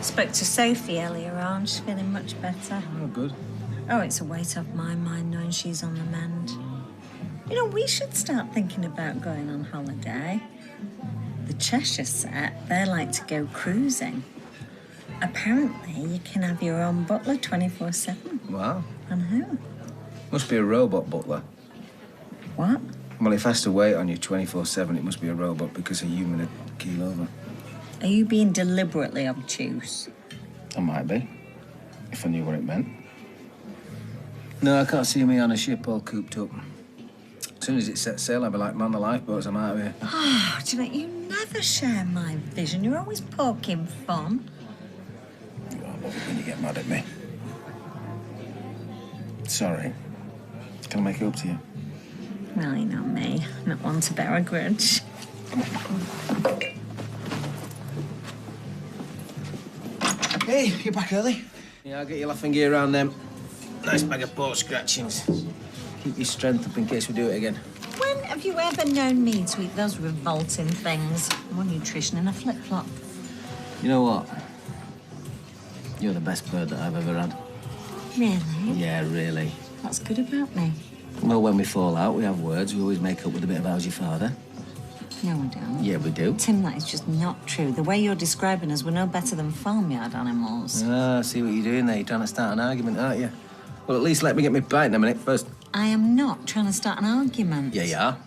Spoke to Sophie earlier on. She's feeling much better. Oh, good. Oh, it's a weight off my mind knowing she's on the mend. You know, we should start thinking about going on holiday. The Cheshire set, they like to go cruising. Apparently, you can have your own butler 24/7. Wow. And who? Must be a robot butler. What? Well, if has to wait on you 24/7, it must be a robot because a human would keel over. Are you being deliberately obtuse? I might be, if I knew what it meant. No, I can't see me on a ship all cooped up. As soon as it sets sail, I'll be like, man, the lifeboats, I'm out of here. Oh, do you know, you never share my vision. You're always poking fun. You are lovely when you get mad at me. Sorry. Can I make it up to you? Well, you know me. Not one to bear a grudge. Hey, you're back early? Yeah, I'll get your laughing gear around them. Nice bag of paw scratchings. Keep your strength up in case we do it again. When have you ever known me to eat those revolting things? More nutrition in a flip-flop. You know what? You're the best bird that I've ever had. Really? Yeah, really. What's good about me? Well, when we fall out, we have words. We always make up with a bit of how's your father. No, we don't. Yeah, we do. Tim, that is just not true. The way you're describing us, we're no better than farmyard animals. Ah, I see what you're doing there. You're trying to start an argument, aren't you? Well, at least let me get my pint in a minute first. I am not trying to start an argument. Yeah, you are.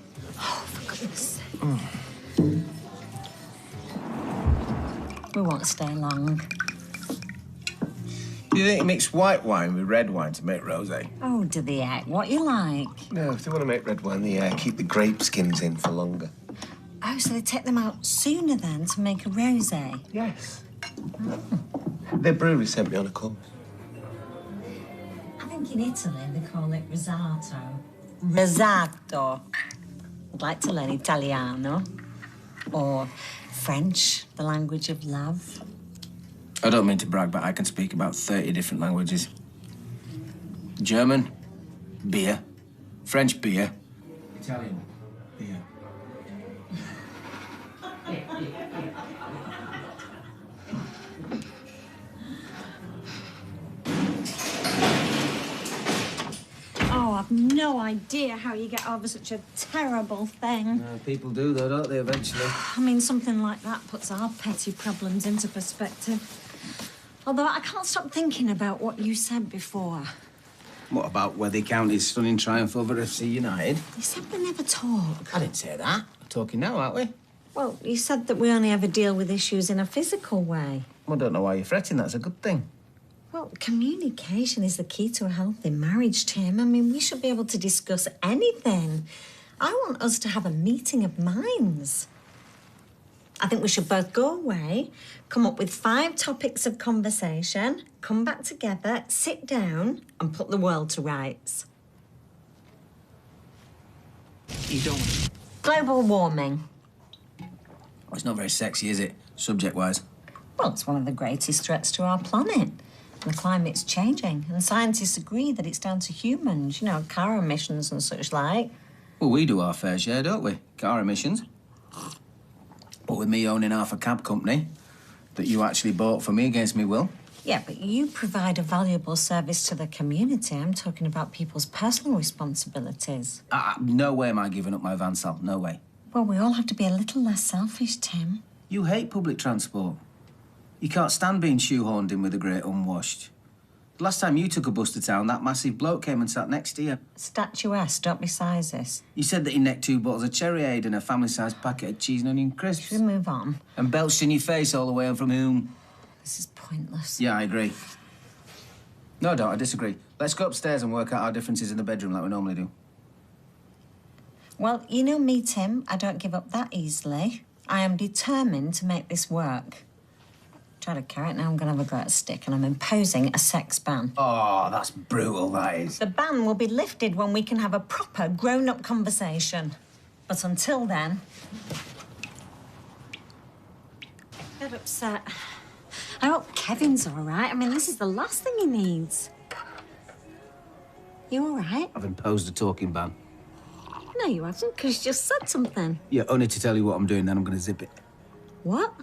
Oh, for goodness sake. We won't stay long. Do you think you mix white wine with red wine to make rosé? Oh, do the egg. What you like? No, if they want to make red wine, they keep the grape skins in for longer. Oh, so they take them out sooner then to make a rosé? Yes. Their brewery sent me on a course. I think in Italy they call it risotto. Risotto. I'd like to learn Italiano. Or French, the language of love. I don't mean to brag, but I can speak about 30 different languages. German, beer. French, beer. Italian, beer. Oh, I've no idea how you get over such a terrible thing. People do, though, don't they, eventually? I mean, something like that puts our petty problems into perspective. Although I can't stop thinking about what you said before. What about Worthing County's stunning triumph over FC United? You said we never talk. I didn't say that. We're talking now, aren't we? Well, you said that we only ever deal with issues in a physical way. Well, I don't know why you're fretting. That's a good thing. Well, communication is the key to a healthy marriage, Tim. I mean, we should be able to discuss anything. I want us to have a meeting of minds. I think we should both go away, come up with 5 topics of conversation, come back together, sit down, and put the world to rights. You don't. Global warming. Well, it's not very sexy, is it, subject-wise? Well, it's one of the greatest threats to our planet. The climate's changing, and scientists agree that it's down to humans, you know, car emissions and such like. Well, we do our fair share, don't we? Car emissions. But with me owning half a cab company that you actually bought for me against me will. Yeah, but you provide a valuable service to the community. I'm talking about people's personal responsibilities. No way am I giving up my van, Sal. No way. Well, we all have to be a little less selfish, Tim. You hate public transport. You can't stand being shoehorned in with a great unwashed. The last time you took a bus to town, that massive bloke came and sat next to you. Statuesque, don't be sizes. You said that he necked 2 bottles of cherry aid and a family-sized packet of cheese and onion crisps. Should we move on? And belched in your face all the way, and from whom? This is pointless. Yeah, I agree. No, I don't. I disagree. Let's go upstairs and work out our differences in the bedroom like we normally do. Well, you know me, Tim. I don't give up that easily. I am determined to make this work. Try to carry it now, I'm going to have a go at a stick, and I'm imposing a sex ban. Oh, that's brutal, that is. The ban will be lifted when we can have a proper grown-up conversation. But until then... Get upset. I hope Kevin's all right. I mean, this is the last thing he needs. You all right? I've imposed a talking ban. No, you haven't, because you just said something. Yeah, only to tell you what I'm doing, then I'm going to zip it. What?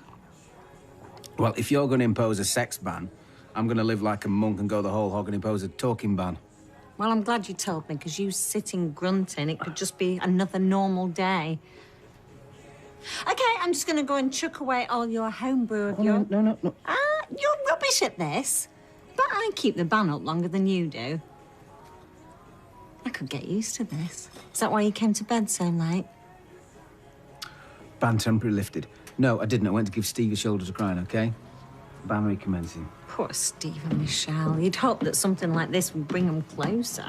Well, if you're going to impose a sex ban, I'm going to live like a monk and go the whole hog and impose a talking ban. Well, I'm glad you told me, because you sitting grunting, it could just be another normal day. OK, I'm just going to go and chuck away all your homebrew of your... No. You're rubbish at this. But I keep the ban up longer than you do. I could get used to this. Is that why you came to bed so late? Ban temporarily lifted. No, I didn't. I went to give Steve a shoulder to cry on, OK? Ban recommencing. Poor Steve and Michelle. You'd hope that something like this would bring them closer.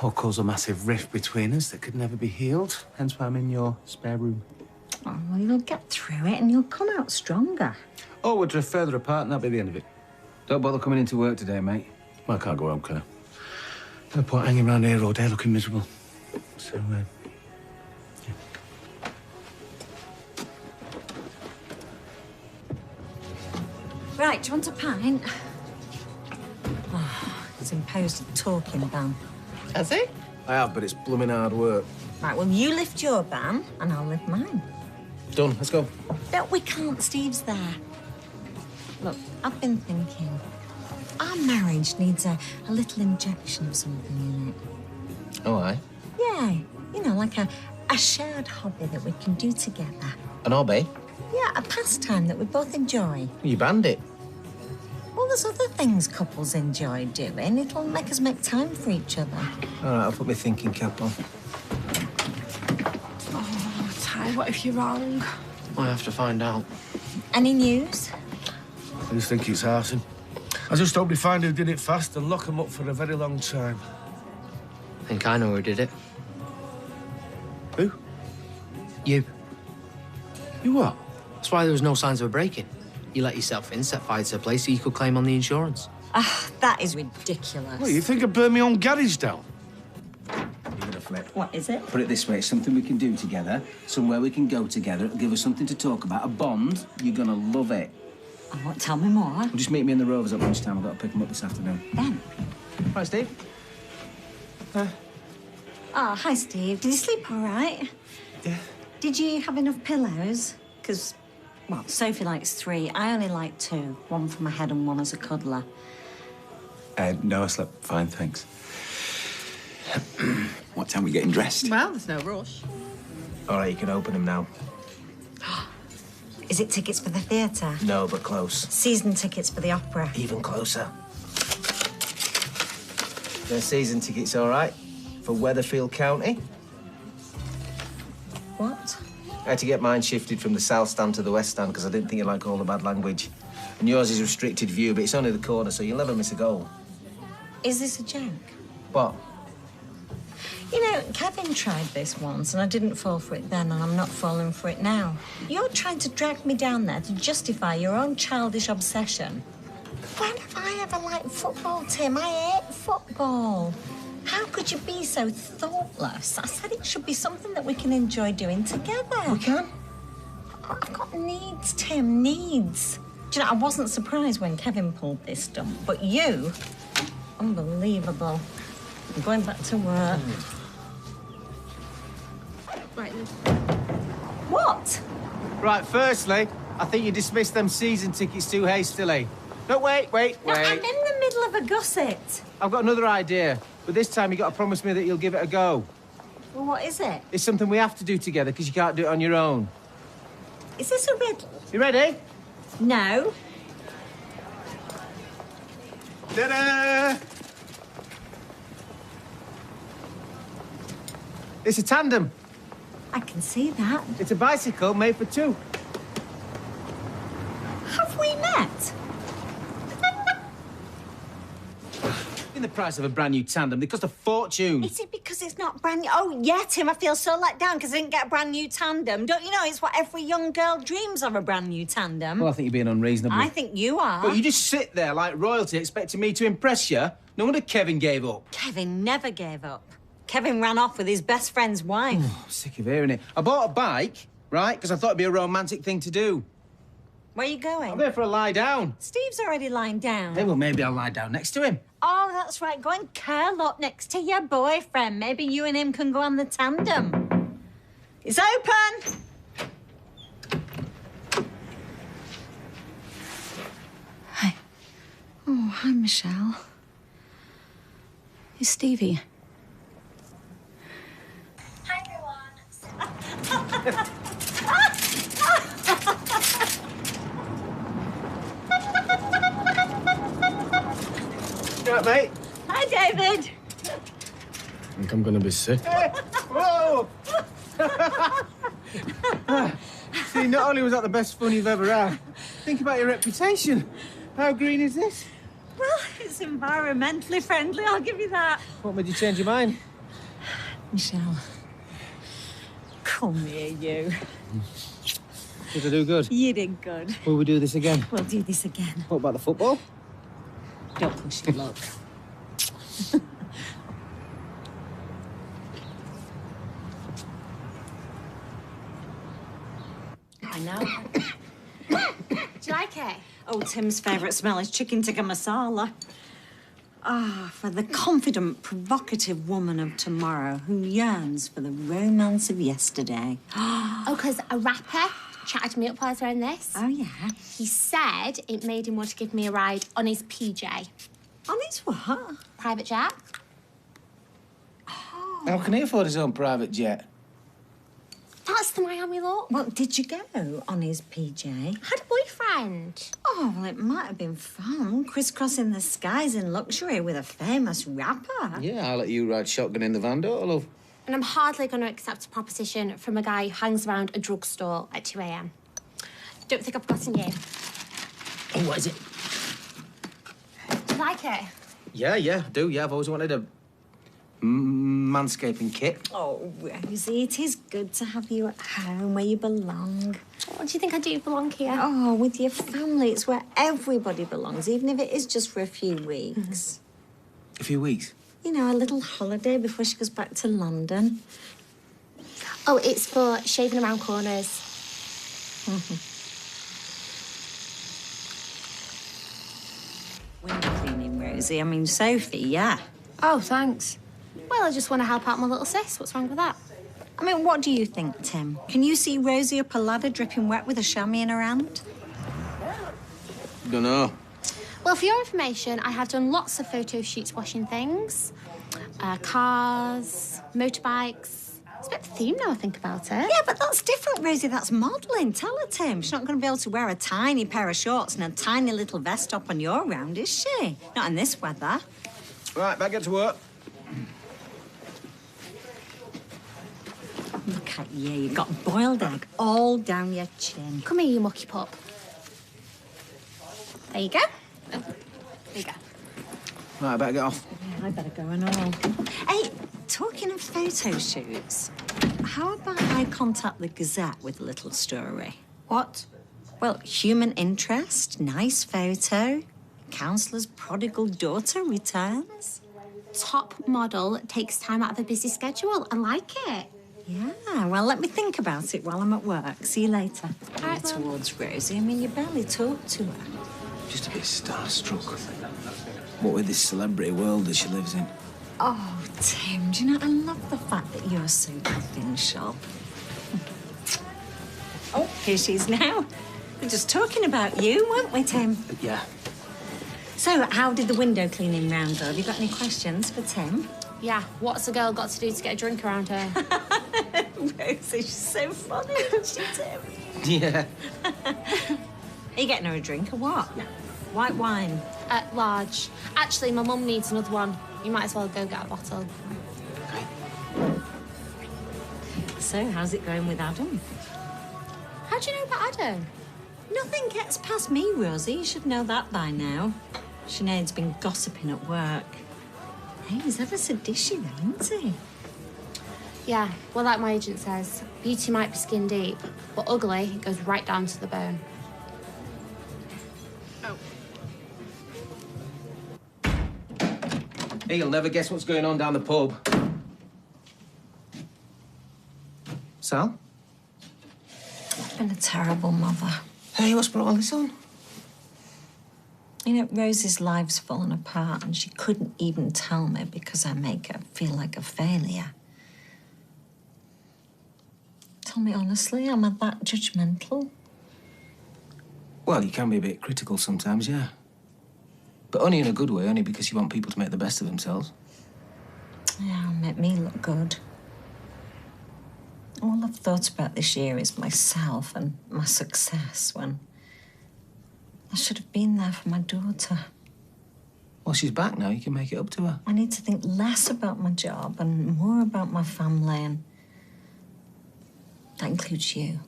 Or cause a massive rift between us that could never be healed. Hence why I'm in your spare room. Oh, well, you'll get through it and you'll come out stronger. Oh, we'll drift further apart and that'll be the end of it. Don't bother coming into work today, mate. Well, I can't go home, Claire. No point hanging around here all day looking miserable. So, yeah. Right, do you want a pint? Oh, he's imposed a talking ban. Has he? I have, but it's blooming hard work. Right, well, you lift your ban and I'll lift mine. Done, let's go. No, we can't. Steve's there. Look, I've been thinking. Our marriage needs a little injection of something in it. Oh, aye? Yeah, you know, like a shared hobby that we can do together. An hobby? Yeah, a pastime that we both enjoy. You banned it. Well, there's other things couples enjoy doing. It'll make us make time for each other. All right, I'll put my thinking cap on. Oh, Ty, what if you're wrong? I have to find out. Any news? I just think it's arson. I just hope they find who did it fast and lock them up for a very long time. I think I know who did it. Who? You. You what? That's why there was no signs of a break-in. You let yourself in, set fire to a place so you could claim on the insurance. Ah, that is ridiculous. What, you think I burned my own garage down? Give it a flip. What is it? Put it this way, it's something we can do together, somewhere we can go together, it'll give us something to talk about, a bond. You're gonna love it. Oh, tell me more. Well, just meet me in the Rovers at lunchtime. I've got to pick them up this afternoon. Ben. Right, Steve? Oh, hi, Steve. Did you sleep all right? Yeah. Did you have enough pillows? Because, well, Sophie likes 3. I only like 2. One for my head and one as a cuddler. No, I slept fine, thanks. What time are we getting dressed? Well, there's no rush. All right, you can open them now. Is it tickets for the theatre? No, but close. Season tickets for the opera? Even closer. The season tickets, all right? For Weatherfield County. What? I had to get mine shifted from the south stand to the west stand because I didn't think you like all the bad language. And yours is restricted view, but it's only the corner, so you'll never miss a goal. Is this a joke? What? You know, Kevin tried this once and I didn't fall for it then and I'm not falling for it now. You're trying to drag me down there to justify your own childish obsession. When have I ever liked football, Tim? I hate football. How could you be so thoughtless? I said it should be something that we can enjoy doing together. We can? I've got needs, Tim, needs. Do you know, I wasn't surprised when Kevin pulled this stunt, but you, unbelievable. I'm going back to work. Right, then. What? Right, firstly, I think you dismissed them season tickets too hastily. No, wait. No, I'm in the middle of a gusset. I've got another idea, but this time you got to promise me that you'll give it a go. Well, what is it? It's something we have to do together because you can't do it on your own. Is this a riddle? You ready? No. Ta-da! It's a tandem. I can see that. It's a bicycle made for 2. Have we met? In the price of a brand new tandem, they cost a fortune. Is it because it's not brand new? Oh, yeah, Tim, I feel so let down because I didn't get a brand new tandem. Don't you know it's what every young girl dreams of, a brand new tandem? Well, I think you're being unreasonable. I think you are. But you just sit there like royalty expecting me to impress you. No wonder Kevin gave up. Kevin never gave up. Kevin ran off with his best friend's wife. Oh, sick of hearing it. I bought a bike, right, because I thought it'd be a romantic thing to do. Where are you going? I'm there for a lie down. Steve's already lying down. Hey, well, maybe I'll lie down next to him. Oh, that's right. Go and curl up next to your boyfriend. Maybe you and him can go on the tandem. It's open. Michelle. Is Stevie? Hi, everyone. You all right, mate? Hi, David. I think I'm gonna be sick. Hey! Whoa! See, not only was that the best fun you've ever had, think about your reputation. How green is this? Well, it's environmentally friendly, I'll give you that. What made you change your mind? Michelle, come here, you. Did I do good? You did good. Will we do this again? We'll do this again. What about the football? Don't push your luck. I know. Do you like it? Oh, Tim's favourite smell is chicken tikka masala. Ah, for the confident, provocative woman of tomorrow who yearns for the romance of yesterday. Oh, because a rapper chatted me up while I was wearing this. Oh, yeah? He said it made him want to give me a ride on his PJ. On his what? Private jet. How can he afford his own private jet? That's the Miami look. Well, did you go on his PJ? I had a boyfriend. Oh, well, it might have been fun, crisscrossing the skies in luxury with a famous rapper. Yeah, I'll let you ride shotgun in the van, don't I, love? And I'm hardly going to accept a proposition from a guy who hangs around a drugstore at 2 a.m. Don't think I've forgotten you. Oh, what is it? Do you like it? Yeah, I do. Yeah, I've always wanted a manscaping kit. Oh, Rosie, it is good to have you at home where you belong. What do you think I do belong here? Oh, with your family. It's where everybody belongs, even if it is just for a few weeks. A few weeks? You know, a little holiday before she goes back to London. Oh, it's for shaving around corners. Window cleaning, Rosie. I mean, Sophie, yeah. Oh, thanks. Well, I just want to help out my little sis. What's wrong with that? I mean, what do you think, Tim? Can you see Rosie up a ladder dripping wet with a chamois in her hand? Dunno. Well, for your information, I have done lots of photo shoots washing things. Cars, motorbikes. It's a bit of a theme now I think about it. Yeah, but that's different, Rosie. That's modelling. Tell her, Tim. She's not going to be able to wear a tiny pair of shorts and a tiny little vest up on your round, is she? Not in this weather. Right, back to work. Look at you. You've got boiled egg all down your chin. Come here, you mucky pup. There you go. Oh, there you go. Right, I better get off. Yeah, I better go and all. Hey, talking of photo shoots, how about I contact the Gazette with a little story? What? Well, human interest, nice photo, counsellor's prodigal daughter returns. Top model takes time out of a busy schedule. I like it. Yeah, well, let me think about it while I'm at work. See you later. All right, Mum. Towards Rosie. I mean, you barely talk to her. Just a bit starstruck. What with this celebrity world that she lives in. Oh, Tim, do you know, I love the fact that you're so provincial. Oh, here she is now. We're just talking about you, weren't we, Tim? Yeah. So, how did the window cleaning round go? Have you got any questions for Tim? Yeah, what's a girl got to do to get a drink around her? Rosie, she's so funny, isn't she, Tim? Yeah. Are you getting her a drink or what? No. White wine. Large. Actually, my mum needs another one. You might as well go get a bottle. So, how's it going with Adam? How do you know about Adam? Nothing gets past me, Rosie. You should know that by now. Sinead's been gossiping at work. Hey, he's ever so dishy, though, isn't he? Yeah, well, like my agent says, beauty might be skin deep, but ugly goes right down to the bone. Hey, you'll never guess what's going on down the pub. Sal? I've been a terrible mother. Hey, what's brought all this on? You know, Rosie's life's fallen apart and she couldn't even tell me because I make her feel like a failure. Tell me honestly, am I that judgmental? Well, you can be a bit critical sometimes, yeah. But only in a good way, only because you want people to make the best of themselves. Yeah, make me look good. All I've thought about this year is myself and my success when I should have been there for my daughter. Well, she's back now. You can make it up to her. I need to think less about my job and more about my family, and that includes you.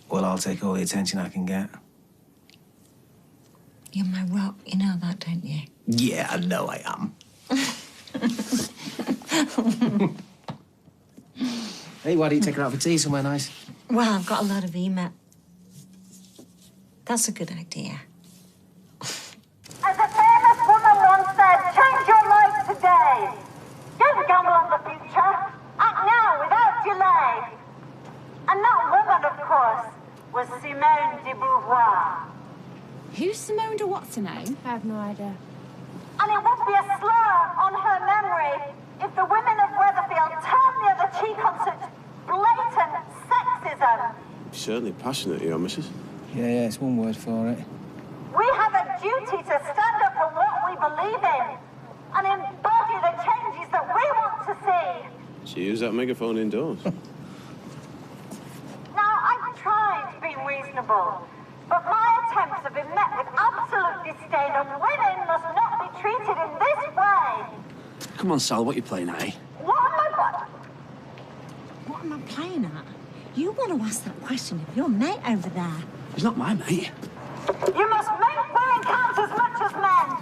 Well, I'll take all the attention I can get. You're my rock, you know that, don't you? Yeah, I know I am. Hey, why don't you take her out for tea somewhere nice? Well, I've got a lot of email. That's a good idea. As a famous woman once said, change your life today. Don't gamble on the future. Act now without delay. And that woman, of course, was Simone de Beauvoir. Who's Simone de what's her name? I have no idea. And it would be a slur on her memory if the women of Weatherfield turned the other cheek on such blatant sexism. Certainly passionate, you are, Mrs. Yeah, it's one word for it. We have a duty to stand up for what we believe in and embody the changes that we want to see. She used that megaphone indoors. Now, I've tried to be reasonable, but my attempts have been met with absolute disdain, and women must not be treated in this way. Come on, Sal, what you playing at, eh? What am I playing at? You want to ask that question of your mate over there. He's not my mate. You must make women count as much as men.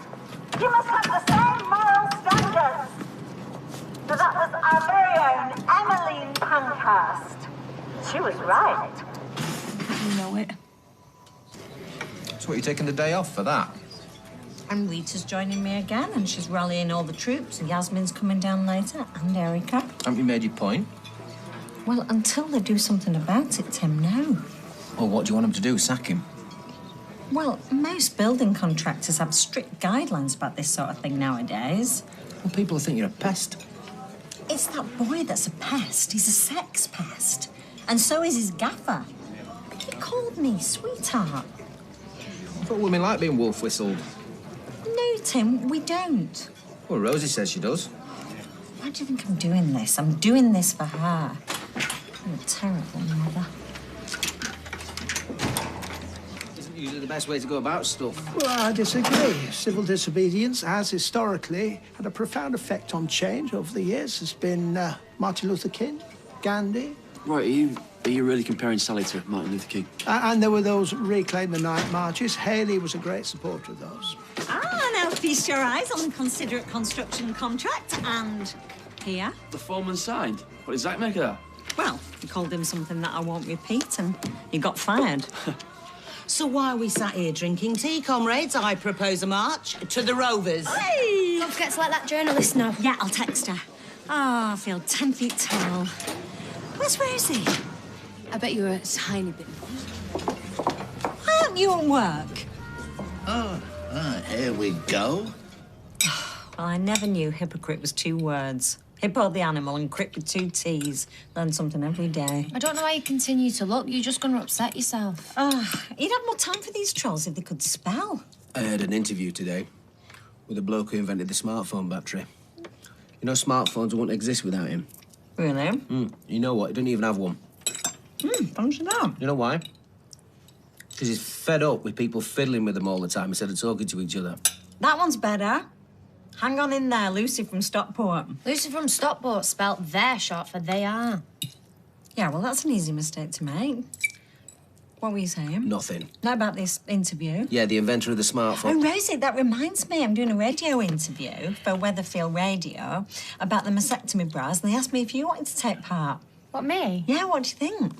You must have the same moral standards. So that was our very own Emmeline Pankhurst. She was right. You know it. So what, you taking the day off for that? And Rita's joining me again, and she's rallying all the troops, and Yasmin's coming down later, and Erica. Haven't you made your point? Well, until they do something about it, Tim, no. Well, what do you want them to do, sack him? Well, most building contractors have strict guidelines about this sort of thing nowadays. Well, people will think you're a pest. It's that boy that's a pest. He's a sex pest. And so is his gaffer. He called me sweetheart. I thought women like being wolf whistled. No, Tim, we don't. Well, Rosie says she does. Why do you think I'm doing this? I'm doing this for her. I'm a terrible mother. Isn't usually the best way to go about stuff. Well, I disagree. Civil disobedience has historically had a profound effect on change over the years. There's been Martin Luther King, Gandhi. Right, are you really comparing Sally to Martin Luther King? And there were those Reclaim the Night marches. Haley was a great supporter of those. Ah, now feast your eyes on the considerate construction contract and here. The foreman signed. What did Zach make of that? Well, you called him something that I won't repeat and you got fired. So why are we sat here drinking tea, comrades? I propose a march to the Rovers. Hey! Don't forget to let that journalist know. Yeah, I'll text her. Oh, I feel 10 feet tall. Where's Rosie? I bet you're a tiny bit. Why aren't you at work? Here we go. Well, I never knew hypocrite was 2 words. Hippo the animal and crit with 2 T's. Learn something every day. I don't know why you continue to look. You're just going to upset yourself. You'd have more time for these trolls if they could spell. I had an interview today with a bloke who invented the smartphone battery. You know, smartphones wouldn't exist without him. Really? You know what? He doesn't even have one. Fancy that. You know why? Because he's fed up with people fiddling with them all the time instead of talking to each other. That one's better. Hang on in there, Lucy from Stockport. Lucy from Stockport spelt they're short for they are. Yeah, well, that's an easy mistake to make. What were you saying? Nothing. Not about this interview. Yeah, the inventor of the Oh, smartphone. Rosie, that reminds me. I'm doing a radio interview for Weatherfield Radio about the mastectomy bras, and they asked me if you wanted to take part. What, me? Yeah, what do you think?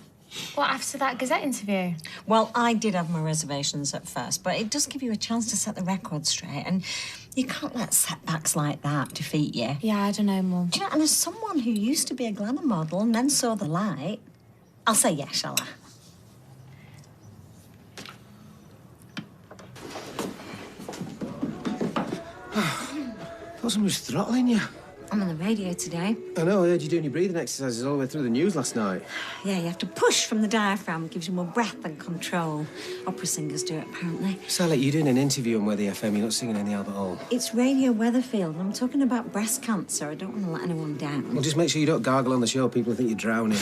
What, after that Gazette interview? Well, I did have my reservations at first, but it does give you a chance to set the record straight, and you can't let setbacks like that defeat you. Yeah, I don't know, Mum. Do you know, and as someone who used to be a glamour model and then saw the light, I'll say yes, shall I? Thought somebody was throttling you. I'm on the radio today. I know, I heard you doing your breathing exercises all the way through the news last night. Yeah, you have to push from the diaphragm. It gives you more breath and control. Opera singers do it, apparently. Sally, you're doing an interview on Weather FM. You're not singing any Albert Hall. It's Radio Weatherfield. I'm talking about breast cancer. I don't want to let anyone down. Well, just make sure you don't gargle on the show. People think you're drowning.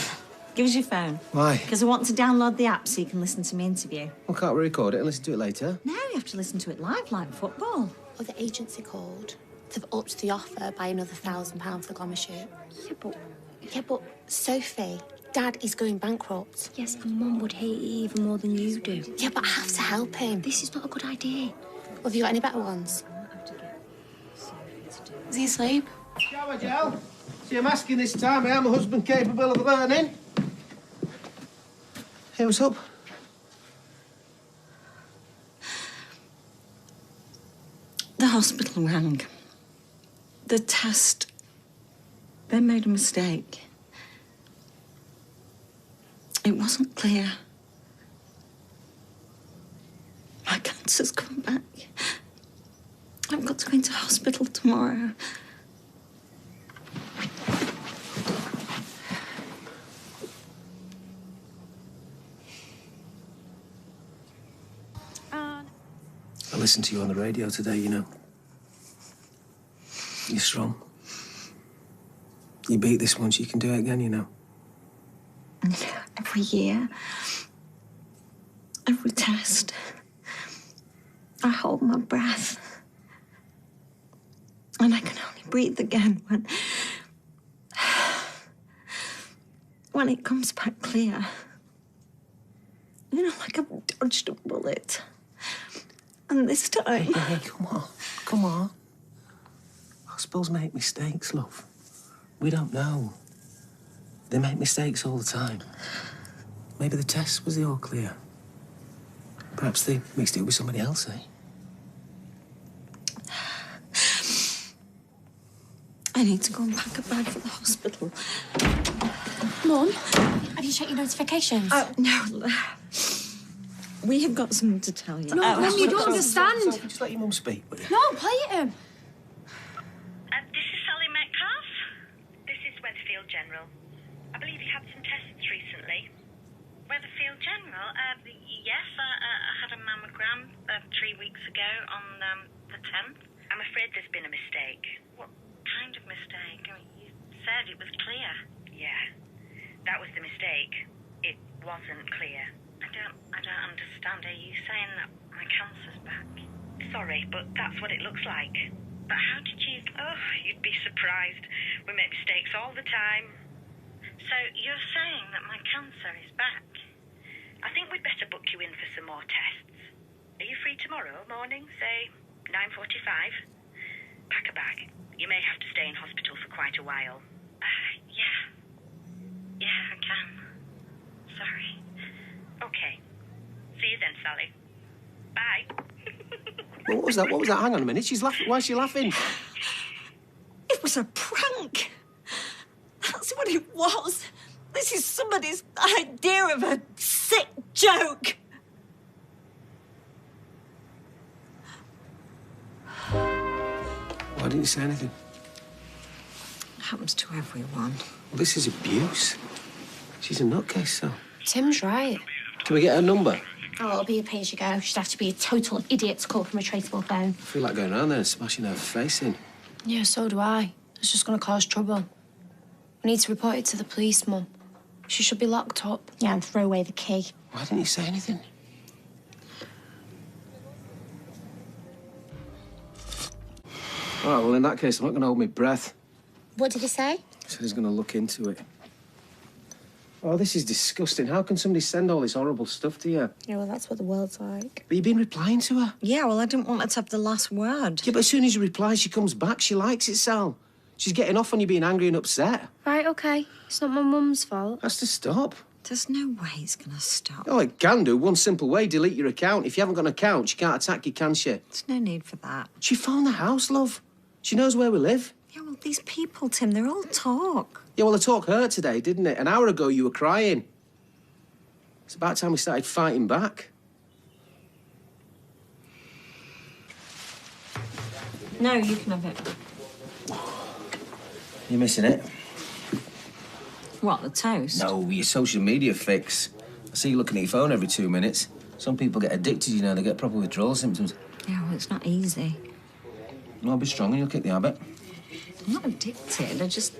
Give us your phone. Why? Because I want to download the app so you can listen to my interview. Well, can't we record it and listen to it later? No, you have to listen to it live, like football. Or the agency called. They've upped the offer by another £1,000 for the glamour shoot. Yeah, but Sophie, Dad is going bankrupt. Yes, and Mum would hate it even more than you do. Yeah, but I have to help him. This is not a good idea. Well, have you got any better ones? Is he asleep? Shower gel. See, I'm asking this time, am my husband capable of learning? Hey, what's up? The hospital rang. The test, they made a mistake. It wasn't clear. My cancer's come back. I've got to go into hospital tomorrow. I listened to you on the radio today, you know. You're strong. You beat this once, you can do it again, you know. Every year, every test, I hold my breath. And I can only breathe again when it comes back clear. You know, like I've dodged a bullet. And this time... Hey, come on. Come on. Hospitals make mistakes, love. We don't know. They make mistakes all the time. Maybe the test was the all clear. Perhaps they mixed it with somebody else, eh? I need to go and pack a bag for the hospital. Mum, have you checked your notifications? No. We have got something to tell you. No, Mum, you don't understand. Sophie, just let your mum speak, will you? No, play it him. This is Sally Metcalf. This is Weatherfield General. I believe you had some tests recently. Weatherfield General? Yes, I had a mammogram 3 weeks ago on the 10th. I'm afraid there's been a mistake. What kind of mistake? I mean, you said it was clear. Yeah, that was the mistake. It wasn't clear. I don't understand. Are you saying that my cancer's back? Sorry, but that's what it looks like. But how did you... Oh, you'd be surprised. We make mistakes all the time. So you're saying that my cancer is back? I think we'd better book you in for some more tests. Are you free tomorrow morning, say 9:45? Pack a bag. You may have to stay in hospital for quite a while. Yeah. Yeah, I can. Sorry. Okay. See you then, Sally. Bye. Well, what was that? What was that? Hang on a minute. She's laughing. Why is she laughing? It was a prank. That's what it was. This is somebody's idea of a sick joke. Why didn't you say anything? It happens to everyone. Well, this is abuse. She's a nutcase, so. Tim's right. Can we get her number? Oh, it'll be a pay-as-you-go. She'd have to be a total idiot to call from a traceable phone. I feel like going around there and smashing her face in. Yeah, so do I. It's just going to cause trouble. We need to report it to the police, Mum. She should be locked up. Yeah, and throw away the key. Why didn't you say anything? All right, well, in that case, I'm not going to hold my breath. What did he say? He said he's going to look into it. Oh, this is disgusting. How can somebody send all this horrible stuff to you? Yeah, well, that's what the world's like. But you've been replying to her. Yeah, well, I didn't want her to have the last word. Yeah, but as soon as you reply, she comes back. She likes it, Sal. She's getting off on you being angry and upset. Right, OK. It's not my mum's fault. Has to stop. There's no way it's going to stop. Oh, it can do. One simple way, delete your account. If you haven't got an account, she can't attack you, can she? There's no need for that. She phoned the house, love. She knows where we live. Yeah, well, these people, Tim, they're all talk. Yeah, well, the talk hurt today, didn't it? An hour ago, you were crying. It's about time we started fighting back. No, you can have it. You missing it? What, the toast? No, your social media fix. I see you looking at your phone every 2 minutes. Some people get addicted, you know, they get proper withdrawal symptoms. Yeah, well, it's not easy. Well, be strong and you'll kick the habit. I'm not addicted. I just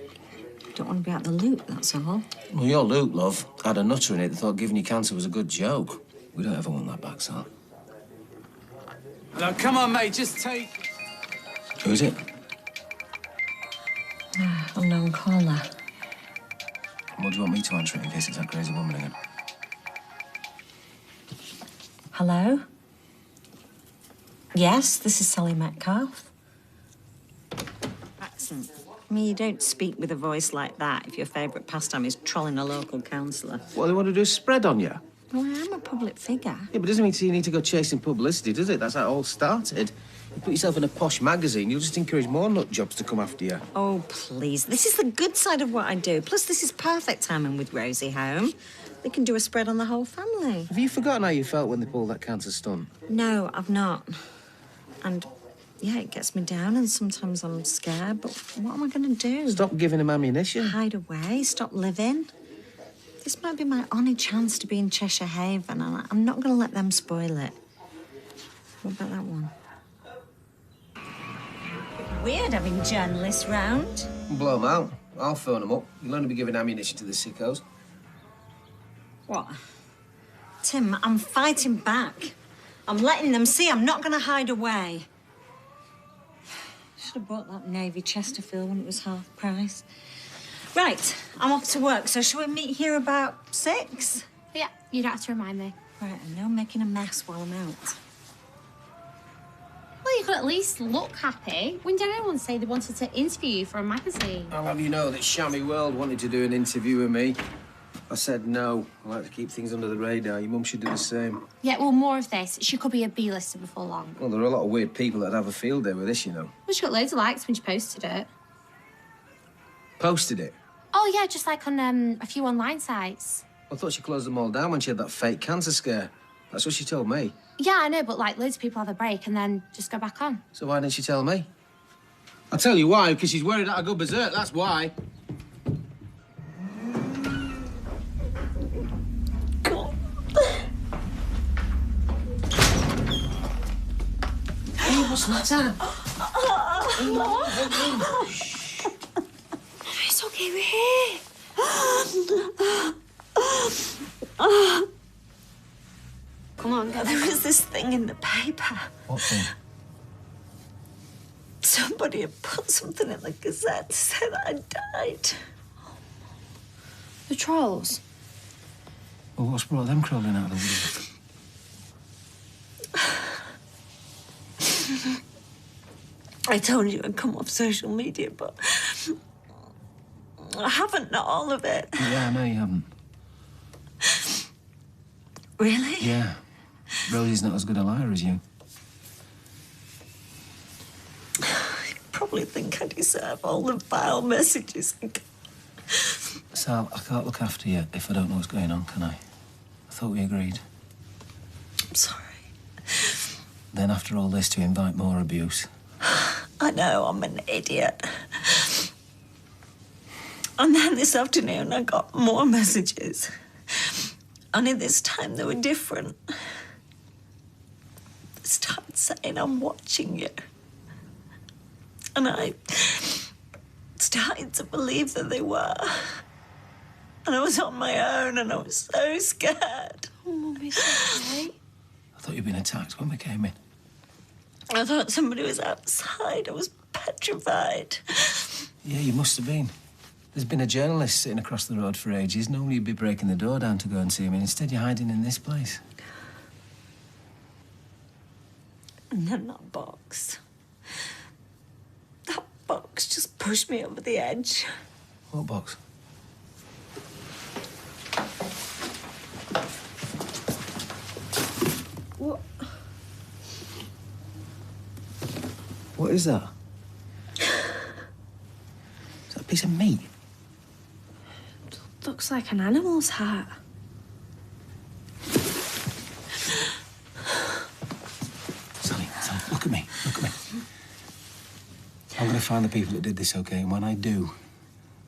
don't want to be out the loop, that's all. Well, your Luke, love, had a nutter in it that thought giving you cancer was a good joke. We don't ever want that back, Sal. Now, come on, mate, just take... Who is it? Unknown caller. What do you want me to answer it in case it's that crazy woman again? Hello? Yes, this is Sally Metcalf. Accent. I mean, you don't speak with a voice like that if your favourite pastime is trolling a local councillor. What they want to do is spread on you. Well, I am a public figure. Yeah, but doesn't mean you need to go chasing publicity, does it? That's how it all started. You put yourself in a posh magazine, you'll just encourage more nut jobs to come after you. Oh, please. This is the good side of what I do. Plus, this is perfect timing with Rosie home. They can do a spread on the whole family. Have you forgotten how you felt when they pulled that cancer stunt? No, I've not. And, yeah, it gets me down and sometimes I'm scared, but what am I going to do? Stop giving them ammunition. Hide away, stop living. This might be my only chance to be in Cheshire Haven, and I'm not going to let them spoil it. What about that one? Weird having journalists round. Blow them out. I'll phone them up. You'll only be giving ammunition to the sickos. What? Tim, I'm fighting back. I'm letting them see I'm not going to hide away. Should have bought that Navy Chesterfield when it was half price. Right, I'm off to work, so shall we meet here about 6? Yeah, you don't have to remind me. Right, I know I'm making a mess while I'm out. Well, you could at least look happy. When did anyone say they wanted to interview you for a magazine? I'll have you know that Shammy World wanted to do an interview with me. I said no. I like to keep things under the radar. Your mum should do the same. Yeah, well, more of this. She could be a B-lister before long. Well, there are a lot of weird people that have a field day with this, you know. Well, she got loads of likes when she posted it. Posted it? Oh, yeah, just like on a few online sites. I thought she closed them all down when she had that fake cancer scare. That's what she told me. Yeah, I know, but like loads of people have a break and then just go back on. So why didn't she tell me? I'll tell you why, because she's worried that I go berserk, that's why. Hey, what's the matter? It's okay, we're here. Come on, there was this thing in the paper. What thing? Somebody had put something in the Gazette to say that I died. The trolls? Well, what's brought them crawling out of the wood? I told you I'd come off social media, but I haven't, not all of it. Yeah, I know you haven't. Really? Yeah. Rosie's not as good a liar as you. You probably think I deserve all the vile messages. Sal, I can't look after you if I don't know what's going on, can I? I thought we agreed. I'm sorry. Then after all this, to invite more abuse. I know, I'm an idiot. And then this afternoon, I got more messages. Only this time, they were different. They started saying, I'm watching you. And I started to believe that they were. And I was on my own, and I was so scared. Oh, Mummy's okay. I thought you'd been attacked when we came in. I thought somebody was outside. I was petrified. Yeah, you must have been. There's been a journalist sitting across the road for ages. Normally you'd be breaking the door down to go and see him, and instead you're hiding in this place. And then that box. That box just pushed me over the edge. What box? What? What is that? Is that a piece of meat? Looks like an animal's heart. Sally, look at me. I'm going to find the people that did this, okay? And when I do,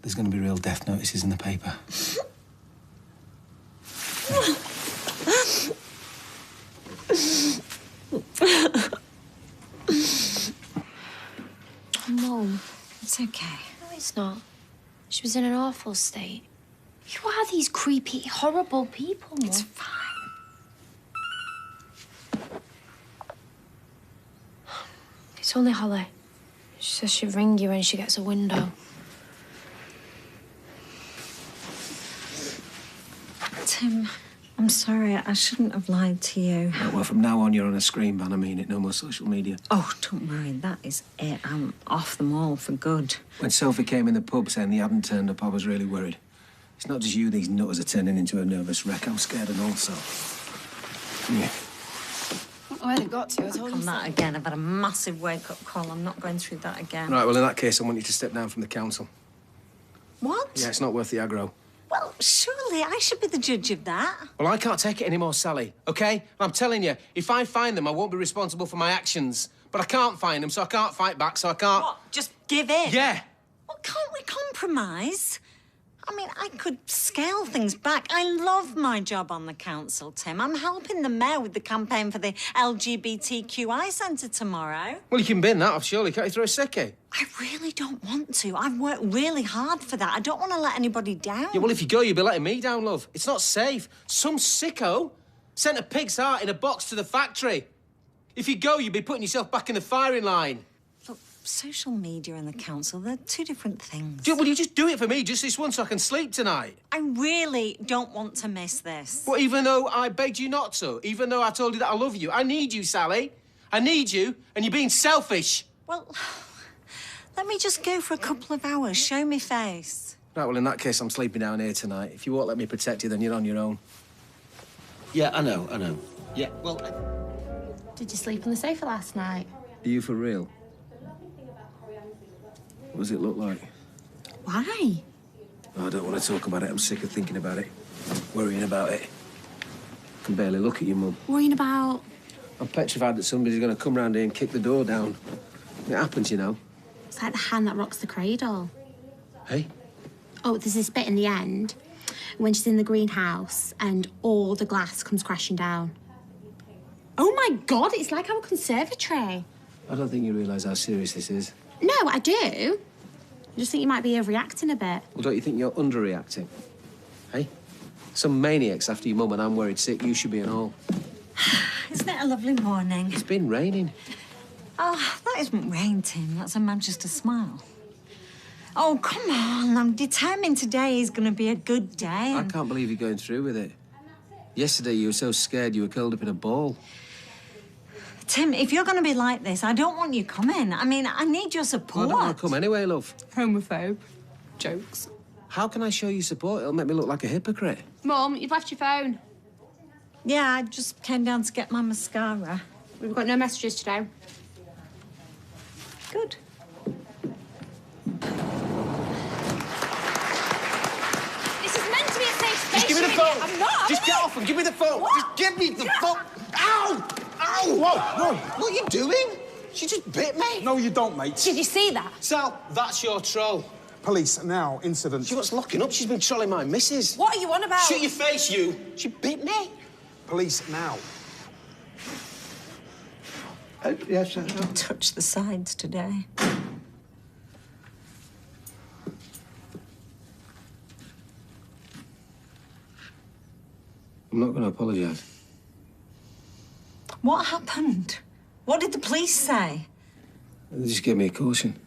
There's going to be real death notices in the paper. Mum. It's okay. No, it's not. She was in an awful state. You are these creepy, horrible people, Mum. It's fine. It's only Holly. She says she'll ring you when she gets a window. Tim, I'm sorry. I shouldn't have lied to you. Well, from now on, you're on a screen ban. I mean it. No more social media. Oh, don't worry. That is it. I'm off them all for good. When Sophie came in the pub saying they hadn't turned up, I was really worried. It's not just you these nutters are turning into a nervous wreck. I'm scared and also. Yeah. Where they've got to, I told On that again. I've had a massive wake-up call. I'm not going through that again. Right, well, in that case, I want you to step down from the council. What? Yeah, it's not worth the aggro. Well, surely I should be the judge of that. Well, I can't take it anymore, Sally, OK? I'm telling you, if I find them, I won't be responsible for my actions. But I can't find them, so I can't fight back, so I can't... What? Just give in? Yeah. Well, can't we compromise? I mean, I could scale things back. I love my job on the council, Tim. I'm helping the mayor with the campaign for the LGBTQI centre tomorrow. Well, you can bin that off, surely. Can't you throw a sickie? I really don't want to. I've worked really hard for that. I don't want to let anybody down. Yeah, well, if you go, you'll be letting me down, love. It's not safe. Some sicko sent a pig's heart in a box to the factory. If you go, you'll be putting yourself back in the firing line. Look, social media and the council, they're two different things. Will you just do it for me, just this once, so I can sleep tonight? I really don't want to miss this. Well, even though I begged you not to, even though I told you that I love you, I need you, Sally. I need you, and you're being selfish. Well, let me just go for a couple of hours, show me face. Right, well, in that case, I'm sleeping down here tonight. If you won't let me protect you, then you're on your own. Yeah, I know. Yeah, well... Did you sleep on the sofa last night? Are you for real? What does it look like? Why? Oh, I don't want to talk about it. I'm sick of thinking about it, worrying about it. I can barely look at you, Mum. Worrying about... I'm petrified that somebody's going to come round here and kick the door down. It happens, you know. It's like the hand that rocks the cradle. Hey? Oh, there's this bit in the end when she's in the greenhouse and all the glass comes crashing down. Oh, my God, it's like our conservatory. I don't think you realise how serious this is. No, I do. I just think you might be overreacting a bit. Well, don't you think you're underreacting? Hey? Some maniac's after your mum and I'm worried sick. You should be and all. Isn't it a lovely morning? It's been raining. Oh, that isn't rain, Tim. That's a Manchester smile. Oh, come on. I'm determined today is going to be a good day. I can't believe you're going through with it. Yesterday, you were so scared you were curled up in a ball. Tim, if you're going to be like this, I don't want you coming. I mean, I need your support. Well, I don't want to come anyway, love. Homophobe. Jokes. How can I show you support? It'll make me look like a hypocrite. Mum, you've left your phone. Yeah, I just came down to get my mascara. We've got no messages today. Good. This is meant to be a safe space. Just give me the phone. I'm not. Just get off and give me the phone. What? Just give me the phone. Ow! Ow! Whoa! What are you doing? She just bit me. No, you don't, mate. Did you see that? Sal, that's your troll. Police now, incident. She was locking up. She's been trolling my missus. What are you on about? Shut your face, you. She bit me. Police now. Yes, sir. Don't touch the sides today. I'm not going to apologise. What happened? What did the police say? They just gave me a caution.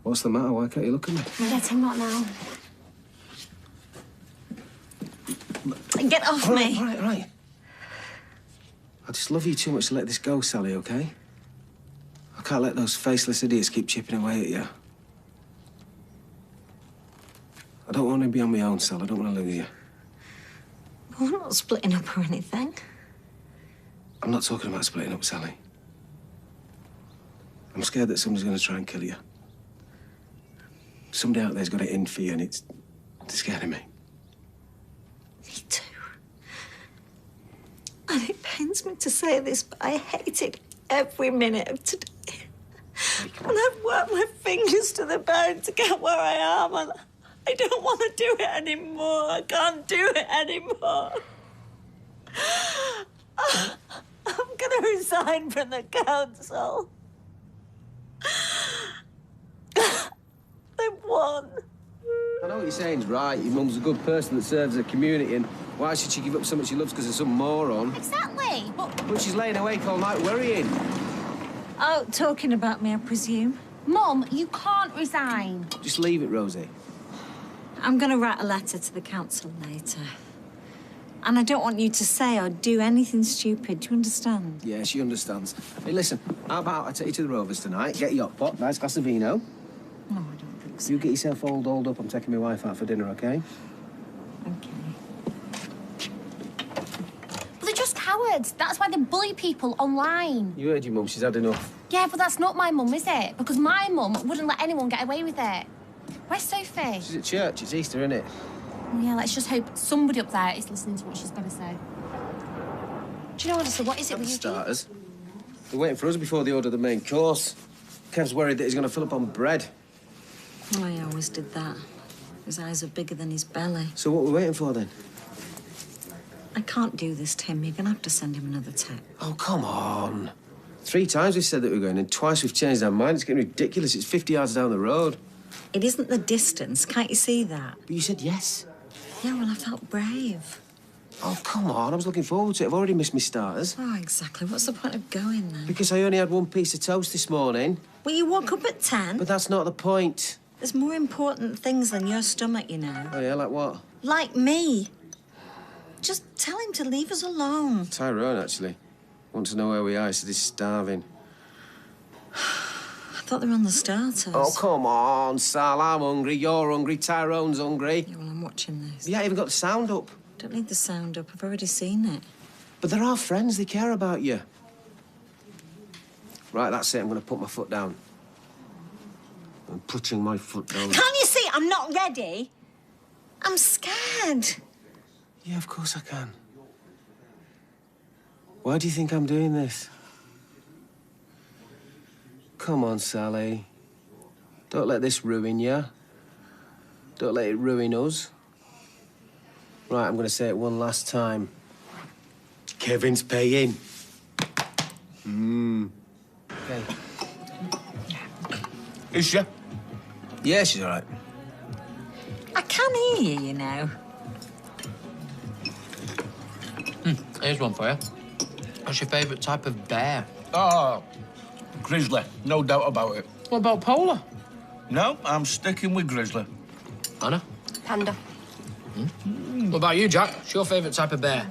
What's the matter? Why can't you look at me? Yeah, Tim, what now? Get off All me. right. I just love you too much to let this go, Sally, OK? I can't let those faceless idiots keep chipping away at you. I don't want to be on my own, Sal. I don't want to lose you. We're not splitting up or anything. I'm not talking about splitting up, Sally. I'm scared that somebody's going to try and kill you. Somebody out there's got it in for you, and it's scaring me. Me too. And it pains me to say this, but I hated every minute of today. Hey, And I've worked my fingers to the bone to get where I am, and I don't want to do it anymore. I can't do it anymore. I'm going to resign from the council. They've won. I know what you're saying's right. Your mum's a good person that serves the community, and why should she give up something she loves because of some moron? Exactly. But she's laying awake all night worrying. Oh, talking about me, I presume. Mum, you can't resign. Just leave it, Rosie. I'm going to write a letter to the council later. And I don't want you to say or do anything stupid. Do you understand? Yeah, she understands. Hey, listen, how about I take you to the Rovers tonight, get your hot pot, nice glass of vino. No, I don't think so. You get yourself all dolled up. I'm taking my wife out for dinner, OK? OK. But they're just cowards. That's why they bully people online. You heard your mum. She's had enough. Yeah, but that's not my mum, is it? Because my mum wouldn't let anyone get away with it. Where's Sophie? She's at church. It's Easter, isn't it? Well, yeah, let's just hope somebody up there is listening to what she's got to say. Do you know, honestly, what is it with you? Starters. They're waiting for us before they order the main course. Kev's worried that he's going to fill up on bread. Oh, he always did that. His eyes are bigger than his belly. So what are we waiting for, then? I can't do this, Tim. You're going to have to send him another text. Oh, come on. 3 times we said that we were going, and twice we've changed our mind. It's getting ridiculous. It's 50 yards down the road. It isn't the distance. Can't you see that? But you said yes. Yeah, well, I felt brave. Oh, come on. I was looking forward to it. I've already missed my starters. Oh, exactly. What's the point of going, then? Because I only had 1 piece of toast this morning. Well, you woke up at 10. But that's not the point. There's more important things than your stomach, you know. Oh, yeah? Like what? Like me. Just tell him to leave us alone. Tyrone, actually. Wants to know where we are. He said he's starving. I thought they were on the starters. Oh, come on, Sal. I'm hungry. You're hungry. Tyrone's hungry. Yeah, well, I'm watching this. You haven't even got the sound up. Don't need the sound up. I've already seen it. But they're our friends. They care about you. Right, that's it. I'm going to put my foot down. I'm putting my foot down. Can't you see I'm not ready? I'm scared. Yeah, of course I can. Why do you think I'm doing this? Come on, Sally. Don't let this ruin you. Don't let it ruin us. Right, I'm going to say it one last time. Kevin's paying. Okay. Is she? Yeah, she's all right. I can hear you, you know. Here's one for you. What's your favourite type of bear? Oh, grizzly. No doubt about it. What about polar? No, I'm sticking with grizzly. Anna? Panda. What about you, Jack? What's your favourite type of bear?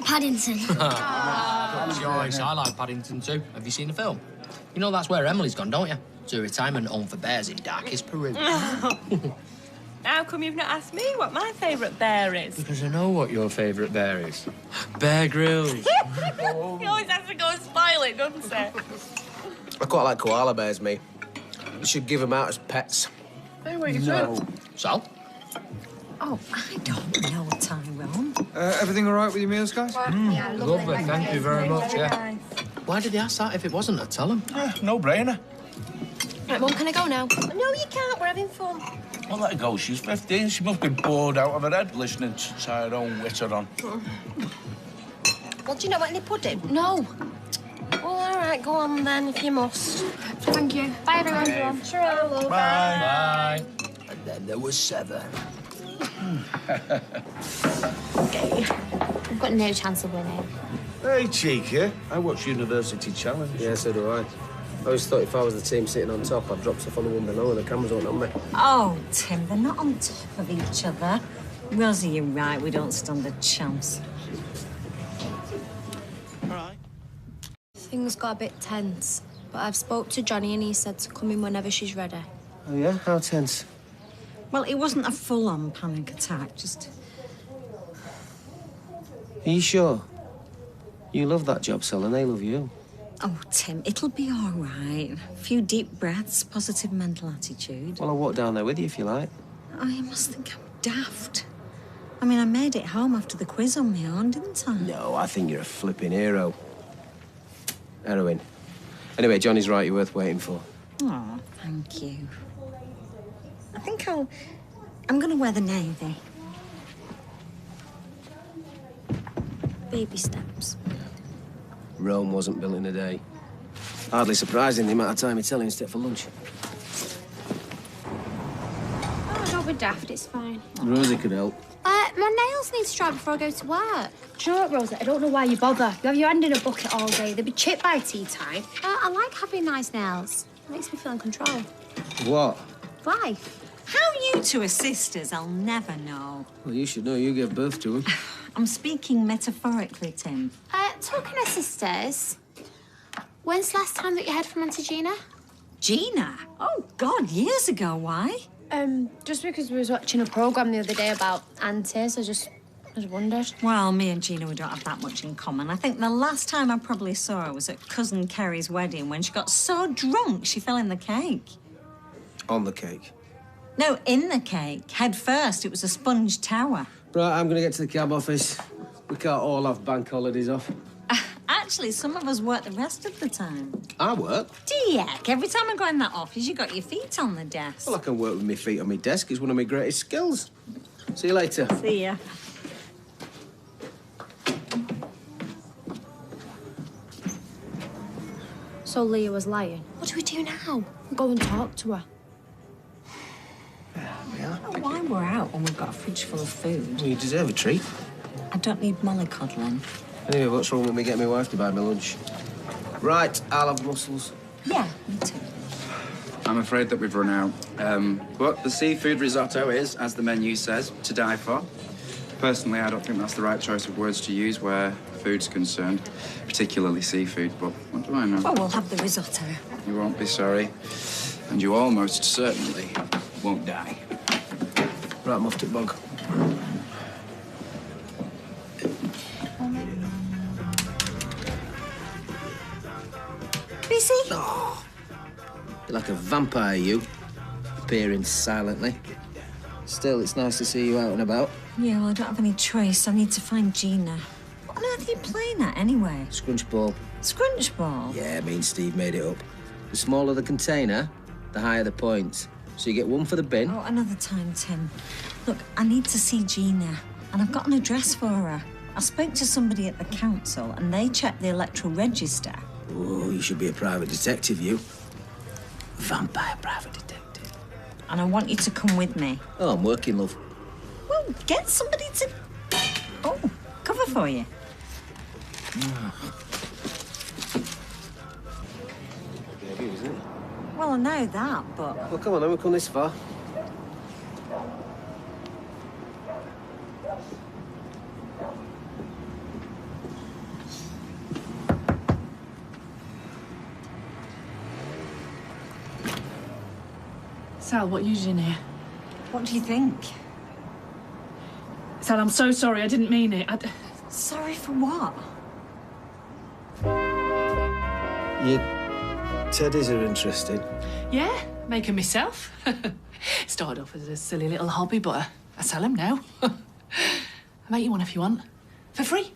Paddington. That's yours. I like Paddington too. Have you seen the film? You know that's where Emily's gone, don't you? To a retirement home for bears in darkest Peru. How come you've not asked me what my favourite bear is? Because I know what your favourite bear is. Bear Grylls. He always has to go and spoil it, doesn't he? I quite like koala bears, me. You should give them out as pets. Hey, what are you No. So? Oh, I don't know, Tyrone. Everything all right with your meals, guys? Yeah, Lovely, thank you very much, yeah. Why did they ask that if it wasn't? I'd tell them. No brainer. Right, Mum, can I go now? No, you can't. We're having fun. Well, let her go. She's 15. She must be bored out of her head listening to Tyrone witter on. Well, do you not want any pudding? No. Well, all right, go on then, if you must. Thank you. Bye, everyone. Sure, I will. Bye. And then there was 7. Okay. We've got no chance of winning. Hey, cheeky. I watch University Challenge. Yeah, so do I. I always thought if I was the team sitting on top, I'd drop stuff on the one below and the cameras weren't on me. Oh, Tim, they're not on top of each other. Rosie, you're right. We don't stand a chance. Things got a bit tense, but I've spoke to Johnny and he said to come in whenever she's ready. Oh, yeah? How tense? Well, it wasn't a full-on panic attack, just... Are you sure? You love that job, Sal, and they love you. Oh, Tim, it'll be all right. A few deep breaths, positive mental attitude. Well, I'll walk down there with you if you like. Oh, you must think I'm daft. I mean, I made it home after the quiz on my own, didn't I? No, I think you're a flipping hero. Heroine. Anyway, Johnny's right. You're worth waiting for. Oh, thank you. I think I'm going to wear the navy. Baby steps. Rome wasn't built in a day. Hardly surprising the amount of time Italians take for lunch. Oh, don't be daft, it's fine. Rosie could help. My nails need to dry before I go to work. Do you know what, Rosa? I don't know why you bother. You have your hand in a bucket all day. They'll be chipped by tea time. I like having nice nails. It makes me feel in control. What? Life. How you two are sisters, I'll never know. Well, you should know. You gave birth to him. I'm speaking metaphorically, Tim. Talking of sisters, when's the last time that you heard from Auntie Gina? Gina? Oh, God, years ago. Why? Just because we was watching a programme the other day about aunties, I just wondered. Well, me and Gina, we don't have that much in common. I think the last time I probably saw her was at Cousin Kerry's wedding when she got so drunk she fell in the cake. On the cake. No, in the cake. Head first. It was a sponge tower. Right, I'm going to get to the cab office. We can't all have bank holidays off. Actually, some of us work the rest of the time. I work. Diek, every time I go in that office, you got your feet on the desk. Well, I can work with my feet on my desk. It's one of my greatest skills. See you later. See ya. So Leah was lying. What do we do now? Go and talk to her. Why we're out when we've got a fridge full of food? Well, you deserve a treat. I don't need mollycoddling. Anyway, what's wrong with me getting my wife to buy me lunch? Right, I'll have mussels. Yeah, me too. I'm afraid that we've run out. But the seafood risotto is, as the menu says, to die for. Personally, I don't think that's the right choice of words to use where food's concerned, particularly seafood, but what do I know? Well, we'll have the risotto. You won't be sorry, and you almost certainly won't die. Right, I'm off to Bog. Busy? Oh, you're like a vampire, you. Appearing silently. Still, it's nice to see you out and about. Yeah, well, I don't have any choice. I need to find Gina. What on earth are you playing at, anyway? Scrunch ball. Scrunch ball? Yeah, me and Steve made it up. The smaller the container, the higher the points. So you get one for the bin. Oh, another time, Tim. Look, I need to see Gina, and I've got an address for her. I spoke to somebody at the council, and they checked the electoral register. Oh, you should be a private detective, you. Vampire private detective. And I want you to come with me. Oh, I'm working, love. Well, get somebody to... Oh, cover for you. Heavy, isn't it? Well, I know that, but... Well, come on, then. We've come this far. Sal, what are you doing here? What do you think? Sal, I'm so sorry. I didn't mean it. Sorry for what? Your teddies are interesting. Yeah, making myself. Started off as a silly little hobby, but I sell them now. I'll make you one if you want. For free.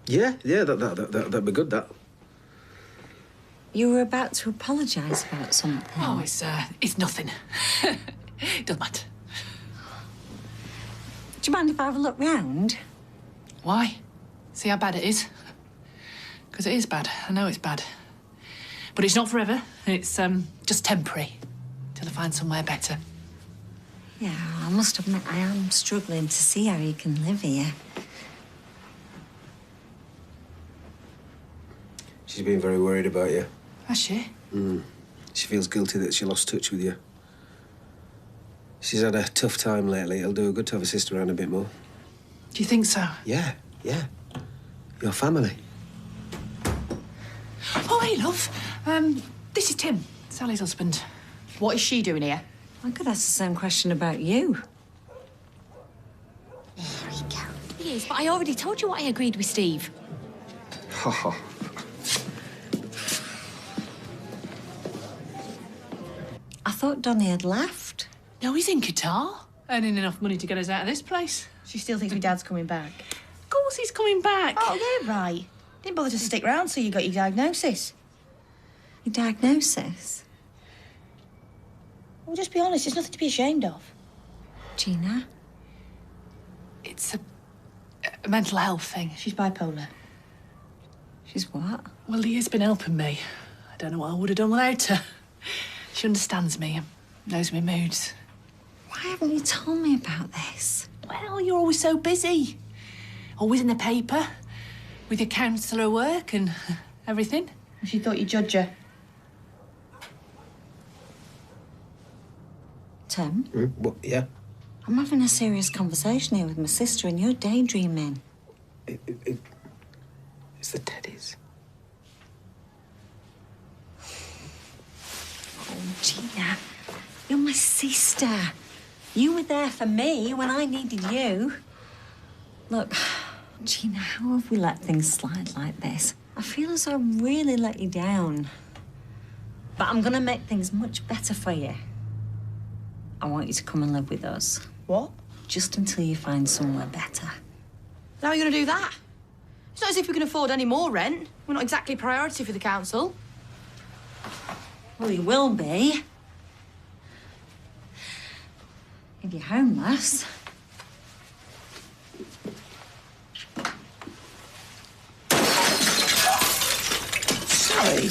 Yeah, that'd be good, that. You were about to apologise about something. Oh, it's nothing. Doesn't matter. Do you mind if I have a look round? Why? See how bad it is? Because it is bad. I know it's bad. But it's not forever. It's just temporary. Till I find somewhere better. Yeah, I must admit I am struggling to see how you can live here. She's been very worried about you. Has she? She feels guilty that she lost touch with you. She's had a tough time lately. It'll do her good to have a sister around a bit more. Do you think so? Yeah. Your family. Oh, hey, love. This is Tim, Sally's husband. What is she doing here? I could ask the same question about you. There we go. Yes, but I already told you what I agreed with Steve. I thought Donnie had left. No, he's in Qatar. Earning enough money to get us out of this place. She still thinks my dad's coming back. Of course he's coming back. Oh, yeah, right. Didn't bother to stick round till you got your diagnosis. Your diagnosis? Well, just be honest, it's nothing to be ashamed of. Gina? It's a mental health thing. She's bipolar. She's what? Well, Leah's been helping me. I don't know what I would have done without her. She understands me and knows my moods. Why haven't you told me about this? Well, you're always so busy. Always in the paper, with your counsellor work and everything. She thought you'd judge her. Tim? What? Yeah? I'm having a serious conversation here with my sister and you're daydreaming. It's the teddies. Oh, Gina, you're my sister. You were there for me when I needed you. Look, Gina, how have we let things slide like this? I feel as though I really let you down. But I'm gonna make things much better for you. I want you to come and live with us. What? Just until you find somewhere better. How are you going to do that? It's not as if we can afford any more rent. We're not exactly a priority for the council. Well, you will be. If you're homeless. Sorry.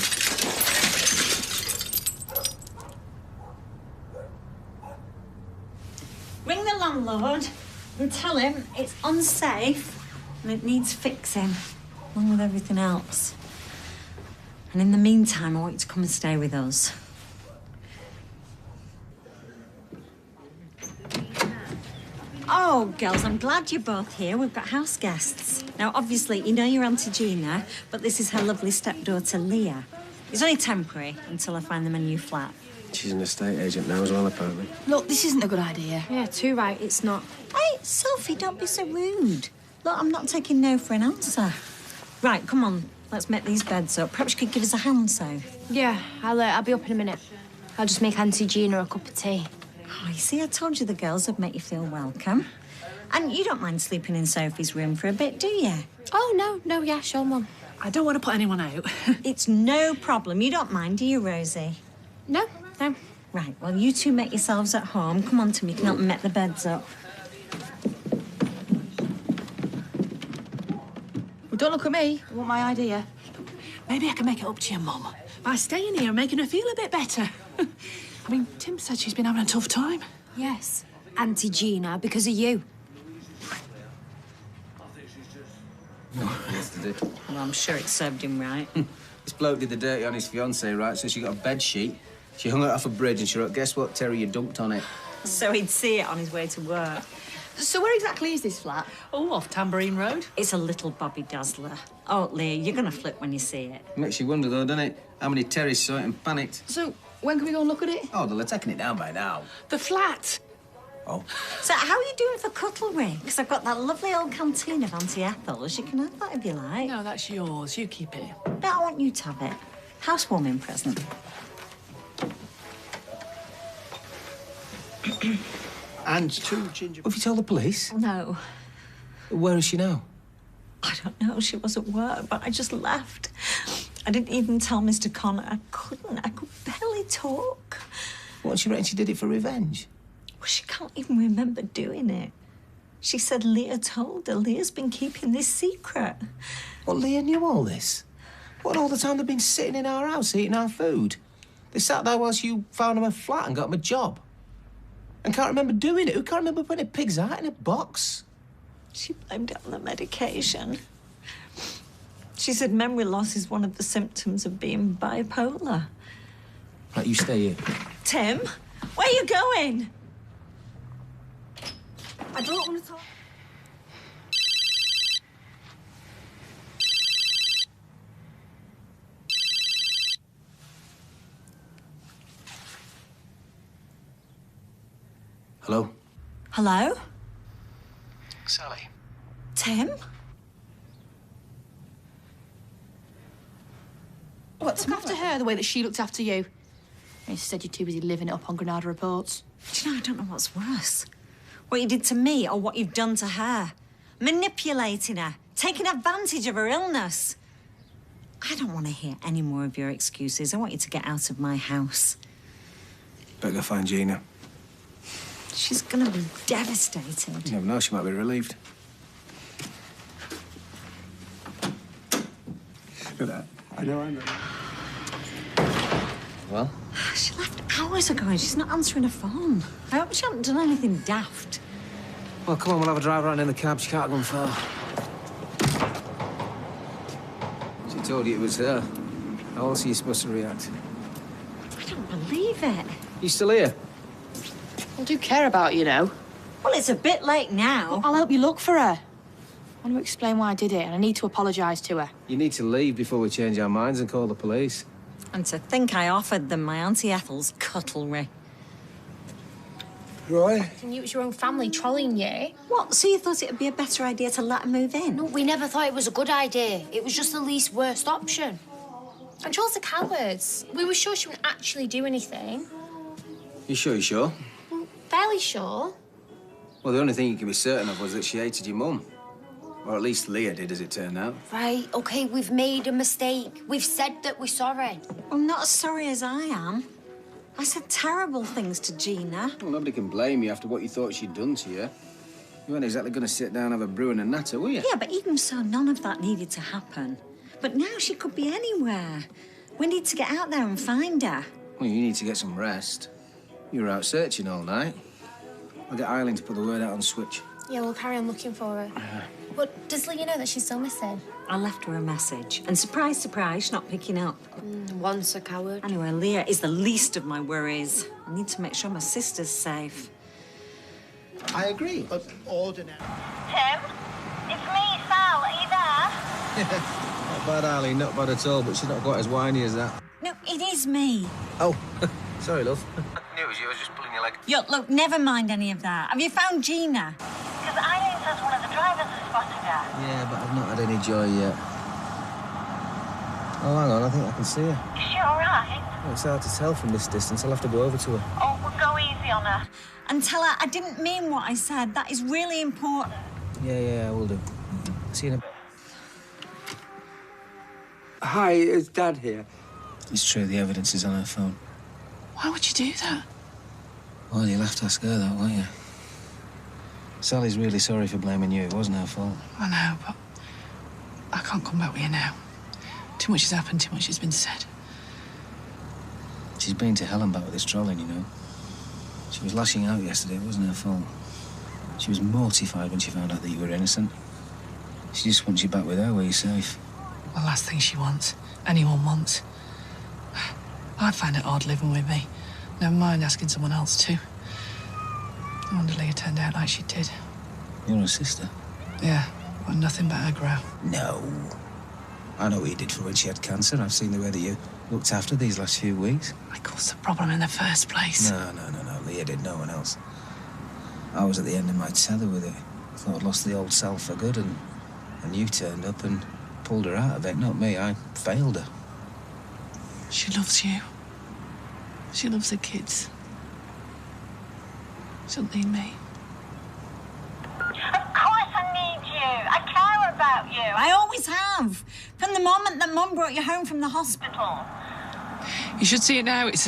Ring the landlord and tell him it's unsafe and it needs fixing, along with everything else. And in the meantime, I want you to come and stay with us. Oh, girls, I'm glad you're both here. We've got house guests. Now, obviously, you know your Auntie Gina, but this is her lovely stepdaughter, Leah. It's only temporary until I find them a new flat. She's an estate agent now as well, apparently. Look, this isn't a good idea. Yeah, too right, it's not. Hey, Sophie, don't be so rude. Look, I'm not taking no for an answer. Right, come on, let's make these beds up. Perhaps you could give us a hand, Soph. Yeah, I'll be up in a minute. I'll just make Auntie Gina a cup of tea. Oh, you see, I told you the girls would make you feel welcome. And you don't mind sleeping in Sophie's room for a bit, do you? Oh, no, yeah, sure, Mum. I don't want to put anyone out. It's no problem. You don't mind, do you, Rosie? No. Right, well, you two make yourselves at home. Come on, Tim, you can help me make the beds up. Well, don't look at me. I want my idea. Maybe I can make it up to your mum by staying here and making her feel a bit better. I mean, Tim said she's been having a tough time. Yes, Auntie Gina, because of you. Yesterday. Well, I'm sure it served him right. This bloke did the dirty on his fiancée, right? So she got a bed sheet. She hung it off a bridge and she wrote, "Guess what, Terry, you dumped on it." So he'd see it on his way to work. So where exactly is this flat? Oh, off Tambourine Road. It's a little Bobby Dazzler. Oh, Leah, you're gonna flip when you see it. Makes you wonder, though, doesn't it? How many Terrys saw it and panicked? So when can we go and look at it? Oh, they'll have taken it down by now. The flat. Oh. So how are you doing for cutlery? Because I've got that lovely old canteen of Auntie Ethel's. You can have that if you like. No, that's yours. You keep it. No, I want you to have it. Housewarming present. And 2 ginger... Have you told the police? No. Where is she now? I don't know. She was at work, but I just left. I didn't even tell Mr. Connor. I couldn't. I could barely talk. What, she reckon she did it for revenge? Well, she can't even remember doing it. She said Leah told her. Leah's been keeping this secret. Well, Leah knew all this. What, all the time they've been sitting in our house eating our food? They sat there whilst you found them a flat and got them a job. And can't remember doing it. Who can't remember putting a pig's heart in a box? She blamed it on the medication. She said memory loss is one of the symptoms of being bipolar. Right, you stay here. Tim, where are you going? I don't want to talk. Hello? Hello? Sally. Tim? What, look after her the way that she looked after you? Instead, you're too busy living it up on Granada reports. Do you know, I don't know what's worse. What you did to me or what you've done to her. Manipulating her, taking advantage of her illness. I don't want to hear any more of your excuses. I want you to get out of my house. Better go find Gina. She's going to be devastated. You never know, she might be relieved. Look at that. I know. Well? She left hours ago and she's not answering her phone. I hope she hasn't done anything daft. Well, come on, we'll have a drive around in the cab. She can't go far. She told you it was her. How else are you supposed to react? I don't believe it. You still here? I do care about you, know. Well, it's a bit late now. Well, I'll help you look for her. I want to explain why I did it, and I need to apologise to her. You need to leave before we change our minds and call the police. And to think I offered them my Auntie Ethel's cutlery. Roy? And it was your own family trolling you. What, so you thought it would be a better idea to let her move in? No, we never thought it was a good idea. It was just the least worst option. And Joel's are cowards. We were sure she wouldn't actually do anything. You sure, you sure? Fairly sure. Well, the only thing you can be certain of was that she hated your mum. Or at least Leah did, as it turned out. Right, OK, we've made a mistake. We've said that we're sorry. I'm not as sorry as I am. I said terrible things to Gina. Well, nobody can blame you after what you thought she'd done to you. You weren't exactly going to sit down, have a brew and a natter, were you? Yeah, but even so, none of that needed to happen. But now she could be anywhere. We need to get out there and find her. Well, you need to get some rest. You were out searching all night. I'll get Eileen to put the word out on Switch. Yeah, we'll carry on looking for her. But does Leah know that she's still missing? I left her a message. And surprise, surprise, she's not picking up. Once a coward. Anyway, Leah is the least of my worries. I need to make sure my sister's safe. I agree, but ordinary. Tim? It's me, Sal. Are you there? Not bad, Eileen, not bad at all, but she's not quite as whiny as that. No, it is me. Oh, sorry, love. I knew it was you, I was just pulling your leg. Look, never mind any of that. Have you found Gina? Because Eileen says one of the drivers has spotted her. Yeah, but I've not had any joy yet. Oh, hang on, I think I can see her. Is she all right? Well, it's hard to tell from this distance. I'll have to go over to her. Oh, we'll go easy on her. And tell her I didn't mean what I said. That is really important. Yeah, I will do. See you in a bit. Hi, it's Dad here. It's true, the evidence is on her phone. Why would you do that? Well, you'll have to ask her that, won't you? Sally's really sorry for blaming you. It wasn't her fault. I know, but I can't come back with you now. Too much has happened, too much has been said. She's been to hell and back with this trolling, you know. She was lashing out yesterday. It wasn't her fault. She was mortified when she found out that you were innocent. She just wants you back with her where you're safe. The last thing she wants, anyone wants. I find it odd living with me. Never mind asking someone else to. I wonder Leah turned out like she did. You're her sister? Yeah, but nothing but her grow. No. I know what you did for when she had cancer. I've seen the way that you looked after these last few weeks. I caused the problem in the first place. No. Leah did, no one else. I was at the end of my tether with it. Thought I'd lost the old self for good, and you turned up and pulled her out of it. Not me. I failed her. She loves you. She loves the kids. She'll need me. Of course I need you. I care about you. I always have. From the moment that Mum brought you home from the hospital. You should see it now. It's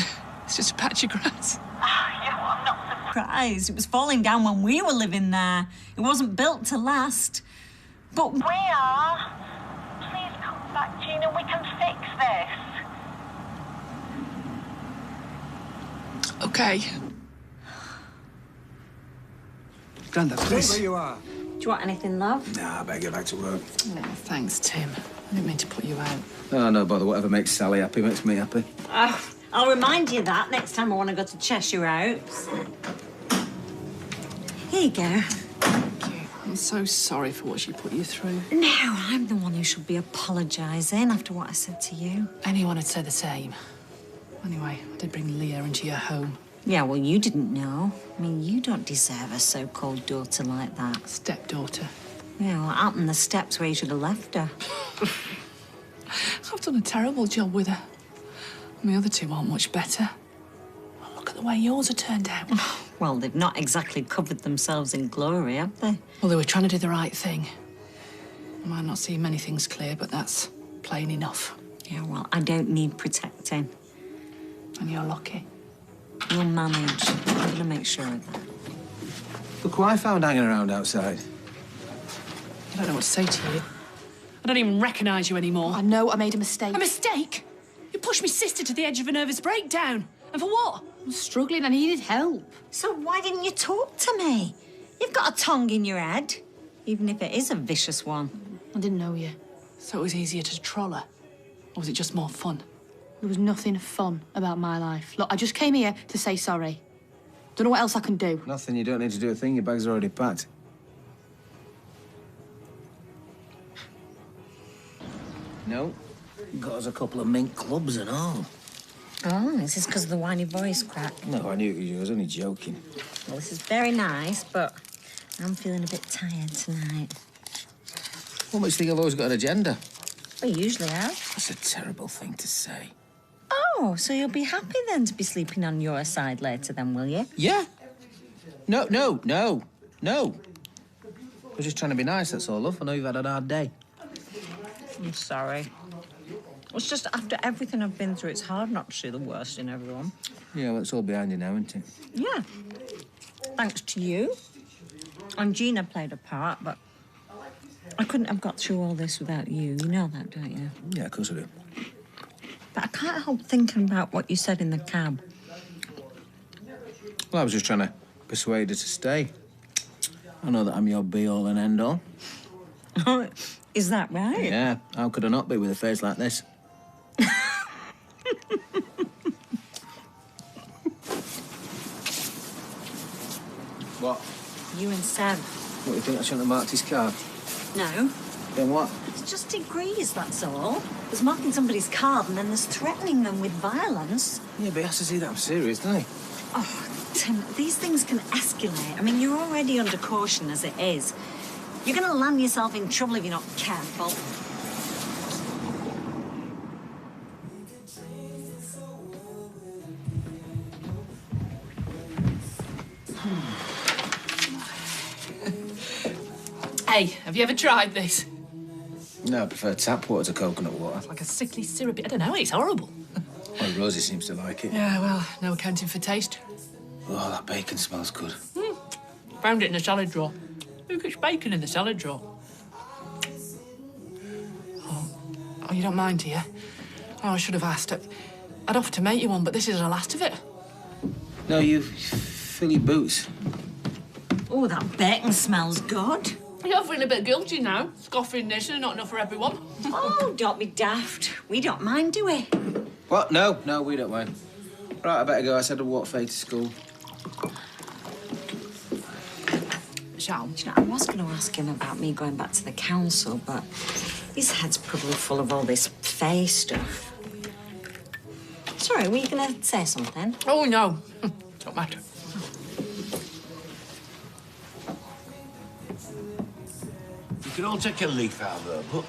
just a patch of grass. I'm not surprised. It was falling down when we were living there. It wasn't built to last. But we are. Please come back, Gina. We can fix this. Okay. Grandad, please. There you are. Do you want anything, love? Nah, I better get back to work. Oh, thanks, Tim. I didn't mean to put you out. Oh, no bother. Whatever makes Sally happy makes me happy. I'll remind you that next time I want to go to Cheshire Oaks. Here you go. Thank you. I'm so sorry for what she put you through. No, I'm the one who should be apologising after what I said to you. Anyone would say the same. Anyway, I did bring Leah into your home. Yeah, well, you didn't know. I mean, you don't deserve a so-called daughter like that. Stepdaughter. Yeah, well, out on the steps where you should have left her. I've done a terrible job with her. And the other two aren't much better. Well, look at the way yours have turned out. Well, they've not exactly covered themselves in glory, have they? Well, they were trying to do the right thing. I might not see many things clear, but that's plain enough. Yeah, well, I don't need protecting. And you're lucky. You'll manage. I'm going to make sure of that. Look who I found hanging around outside. I don't know what to say to you. I don't even recognise you anymore. I know I made a mistake. A mistake? You pushed my sister to the edge of a nervous breakdown. And for what? I was struggling. I needed help. So why didn't you talk to me? You've got a tongue in your head, even if it is a vicious one. I didn't know you. So it was easier to troll her? Or was it just more fun? There was nothing fun about my life. Look, I just came here to say sorry. Don't know what else I can do. Nothing, you don't need to do a thing. Your bags are already packed. No. Got us a couple of mink clubs and all. Oh, is this because of the whiny voice crack? No, I knew it was you. I was only joking. Well, this is very nice, but I'm feeling a bit tired tonight. What makes you think I've always got an agenda? We usually have. That's a terrible thing to say. Oh, so you'll be happy then to be sleeping on your side later then, will you? Yeah. No. I was just trying to be nice, that's all, love. I know you've had a hard day. I'm sorry. It's just after everything I've been through, it's hard not to see the worst in everyone. Yeah, well, it's all behind you now, isn't it? Yeah. Thanks to you. And Gina played a part, but I couldn't have got through all this without you. You know that, don't you? Yeah, of course I do. But I can't help thinking about what you said in the cab. Well, I was just trying to persuade her to stay. I know that I'm your be-all and end-all. Is that right? Yeah, how could I not be with a face like this? What? You and Seb. What, you think I shouldn't have marked his car? No. Then what? It's just degrees, that's all. There's marking somebody's card and then there's threatening them with violence. Yeah, but he has to see that I'm serious, doesn't he? Oh, Tim, these things can escalate. I mean, you're already under caution as it is. You're going to land yourself in trouble if you're not careful. Hey, have you ever tried this? No, I prefer tap water to coconut water. It's like a sickly syrupy... I don't know, it's horrible. Well, Rosie seems to like it. Yeah, well, no accounting for taste. Oh, that bacon smells good. Found it in the salad drawer. Who gets bacon in the salad drawer? Oh, you don't mind, do you? Oh, I should have asked. I'd offer to make you one, but this is the last of it. No, you fill your boots. Oh, that bacon smells good. You're feeling a bit guilty now, scoffing this and not enough for everyone. Oh, don't be daft. We don't mind, do we? What? No, we don't mind. Right, I better go. I said I'd walk Faye to school. Shall? You know, I was going to ask him about me going back to the council, but his head's probably full of all this Faye stuff. Sorry, were you going to say something? Oh, no. Don't matter. You can all take a leaf out of her book.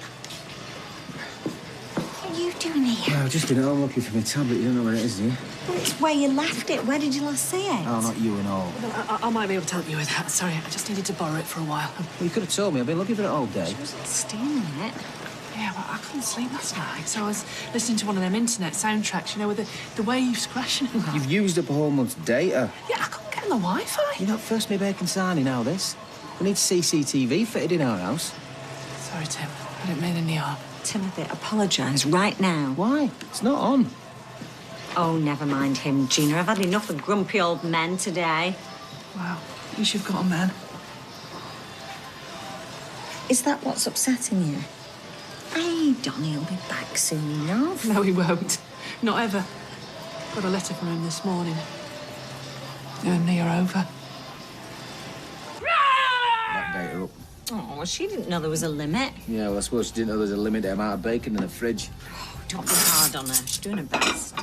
What are you doing here? I've just been at home looking for my tablet. You don't know where it is, do you? Well, it's where you left it. Where did you last see it? Oh, not you and all. I might be able to help you with that. Sorry, I just needed to borrow it for a while. Well, you could have told me. I've been looking for it all day. She wasn't stealing it. Yeah, well, I couldn't sleep last night, so I was listening to one of them internet soundtracks, you know, with the waves crashing and that. You've used up a whole month's data. Yeah, I couldn't get on the Wi-Fi. You're not first me bacon sarnie now, this. We need CCTV fitted in our house. Sorry, Tim. I didn't mean any harm. Timothy, apologise right now. Why? It's not on. Oh, never mind him, Gina. I've had enough of grumpy old men today. Wow. At least you've got a man. Is that what's upsetting you? Hey, Donnie will be back soon enough. No, he won't. Not ever. Got a letter from him this morning. They're near over. That data up. Oh, well, she didn't know there was a limit. Yeah, well, I suppose she didn't know there's a limited amount of bacon in the fridge. Oh, don't be hard on her. She's doing her best.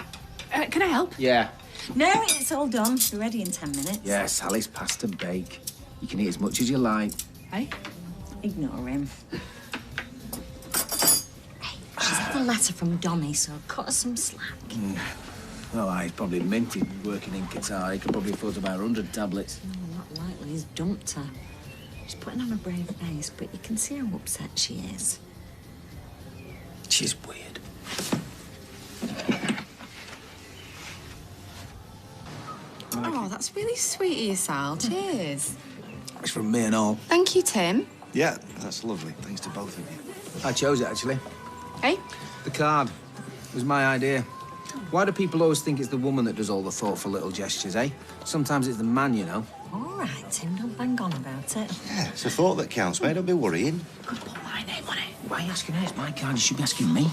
Can I help? Yeah. No, it's all done. We're ready in 10 minutes. Yeah, Sally's pasta bake. You can eat as much as you like. Hey? Ignore him. Hey, she's had a letter from Donnie, so cut her some slack. Well, he's probably minted working in Qatar. He could probably afford to buy 100 tablets. No, not likely. He's dumped her. She's putting on a brave face, but you can see how upset she is. She's weird. Oh, that's really sweet of you, Sal. Cheers. It's from me and all. Thank you, Tim. Yeah, that's lovely. Thanks to both of you. I chose it, actually. Hey? The card. It was my idea. Why do people always think it's the woman that does all the thoughtful little gestures, eh? Sometimes it's the man, you know. All right, Tim, don't bang on about it. Yeah, it's a thought that counts, mate. Don't be worrying. Could put my name on it. Why are you asking her? It's my card. You should be asking me.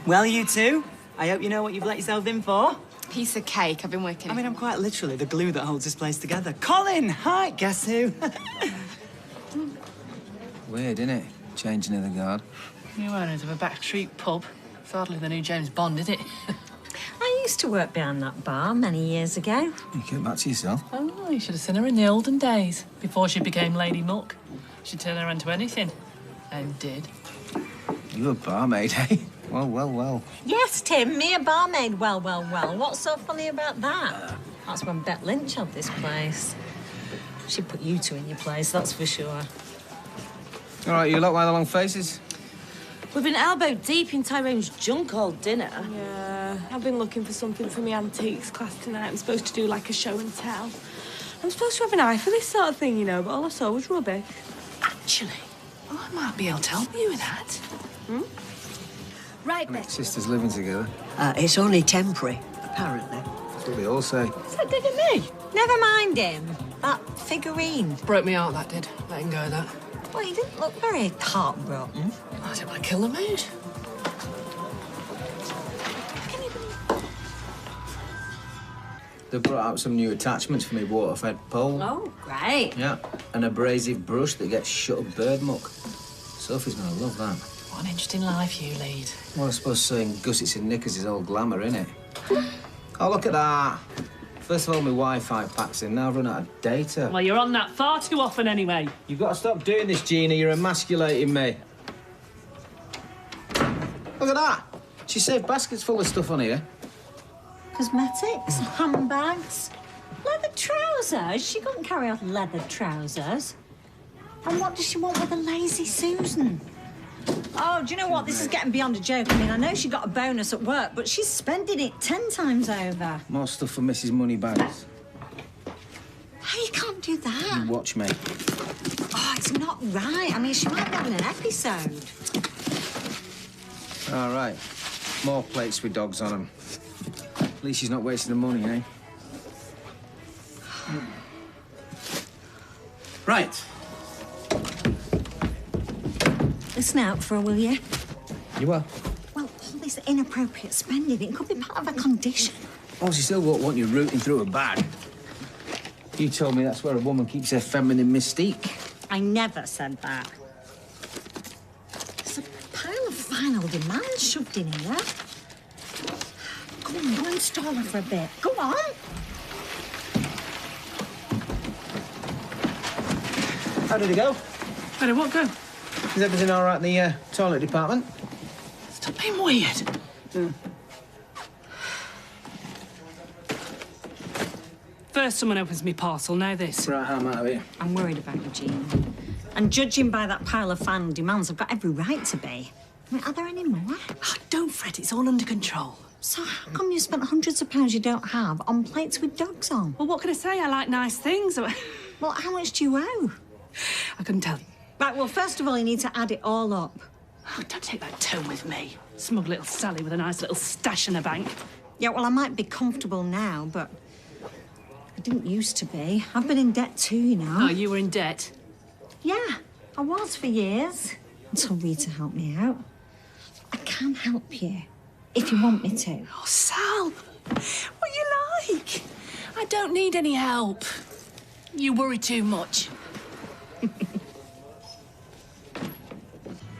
Well, you two, I hope you know what you've let yourself in for. Piece of cake. I've been working. I mean, I'm quite literally the glue that holds this place together. Colin! Hi, guess who? Weird, innit? Changing of the guard. New owners of a backstreet pub. It's hardly the new James Bond, is it? I used to work behind that bar many years ago. You keep that to yourself. Oh, you should have seen her in the olden days, before she became Lady Muck. She'd turn her into anything. And did. You a barmaid, eh? Well, well, well. Yes, Tim, me a barmaid. Well, well, well. What's so funny about that? That's when Bet Lynch had this place. She'd put you two in your place, that's for sure. All right, you lot, why the long faces? We've been elbow deep in Tyrone's junk all dinner. Yeah, I've been looking for something for my antiques class tonight. I'm supposed to do like a show and tell. I'm supposed to have an eye for this sort of thing, you know, but all I saw was rubbish. Actually, I might be able to help you with that. Hmm? Right, Becky. Sisters living together. It's only temporary, apparently. That's what they all say. Is that digging me? Never mind him. That figurine. Broke me heart, that did. Letting go of that. Well, he didn't look very heartbroken. I didn't want to kill the mood. They brought out some new attachments for me water-fed pole. Oh, great. Yeah, an abrasive brush that gets shut of bird muck. Sophie's gonna love that. What an interesting life you lead. Well, I suppose saying gussets and knickers is all glamour, innit? Oh, look at that. First of all, my Wi-Fi pack's in. Now I've run out of data. Well, you're on that far too often anyway. You've got to stop doing this, Gina. You're emasculating me. Look at that. She saved baskets full of stuff on here. Cosmetics, handbags, leather trousers. She couldn't carry off leather trousers. And what does she want with a lazy Susan? Oh, do you know what? This is getting beyond a joke. I mean, I know she got a bonus at work, but she's spending it 10 times over. More stuff for Mrs. Moneybags. Hey, you can't do that. You watch me. Oh, it's not right. I mean, she might be having an episode. All right. More plates with dogs on them. At least she's not wasting the money, eh? Right. Listen out for her, will you? You are? Well, all this inappropriate spending, it could be part of a condition. Oh, she still won't want you rooting through a bag. You told me that's where a woman keeps her feminine mystique. I never said that. There's a pile of final demands shoved in here. Come on, go and stall her for a bit. Go on. How did it go? How did what go? Is everything all right in the toilet department? Stop being weird. First someone opens me parcel, now this. Right, I'm out of here. I'm worried about you, Jean. And judging by that pile of final demands, I've got every right to be. I mean, are there any more? Oh, don't fret, it's all under control. So how come you spent hundreds of pounds you don't have on plates with dogs on? Well, what can I say? I like nice things. Well, how much do you owe? I couldn't tell you. Right, well, first of all, you need to add it all up. Oh, don't take that tone with me. Smug little Sally with a nice little stash in the bank. Yeah, well, I might be comfortable now, but I didn't used to be. I've been in debt too, you know. Oh, you were in debt? Yeah, I was for years. Until Rita helped me out. I can help you, if you want me to. Oh, Sal, what you like? I don't need any help. You worry too much.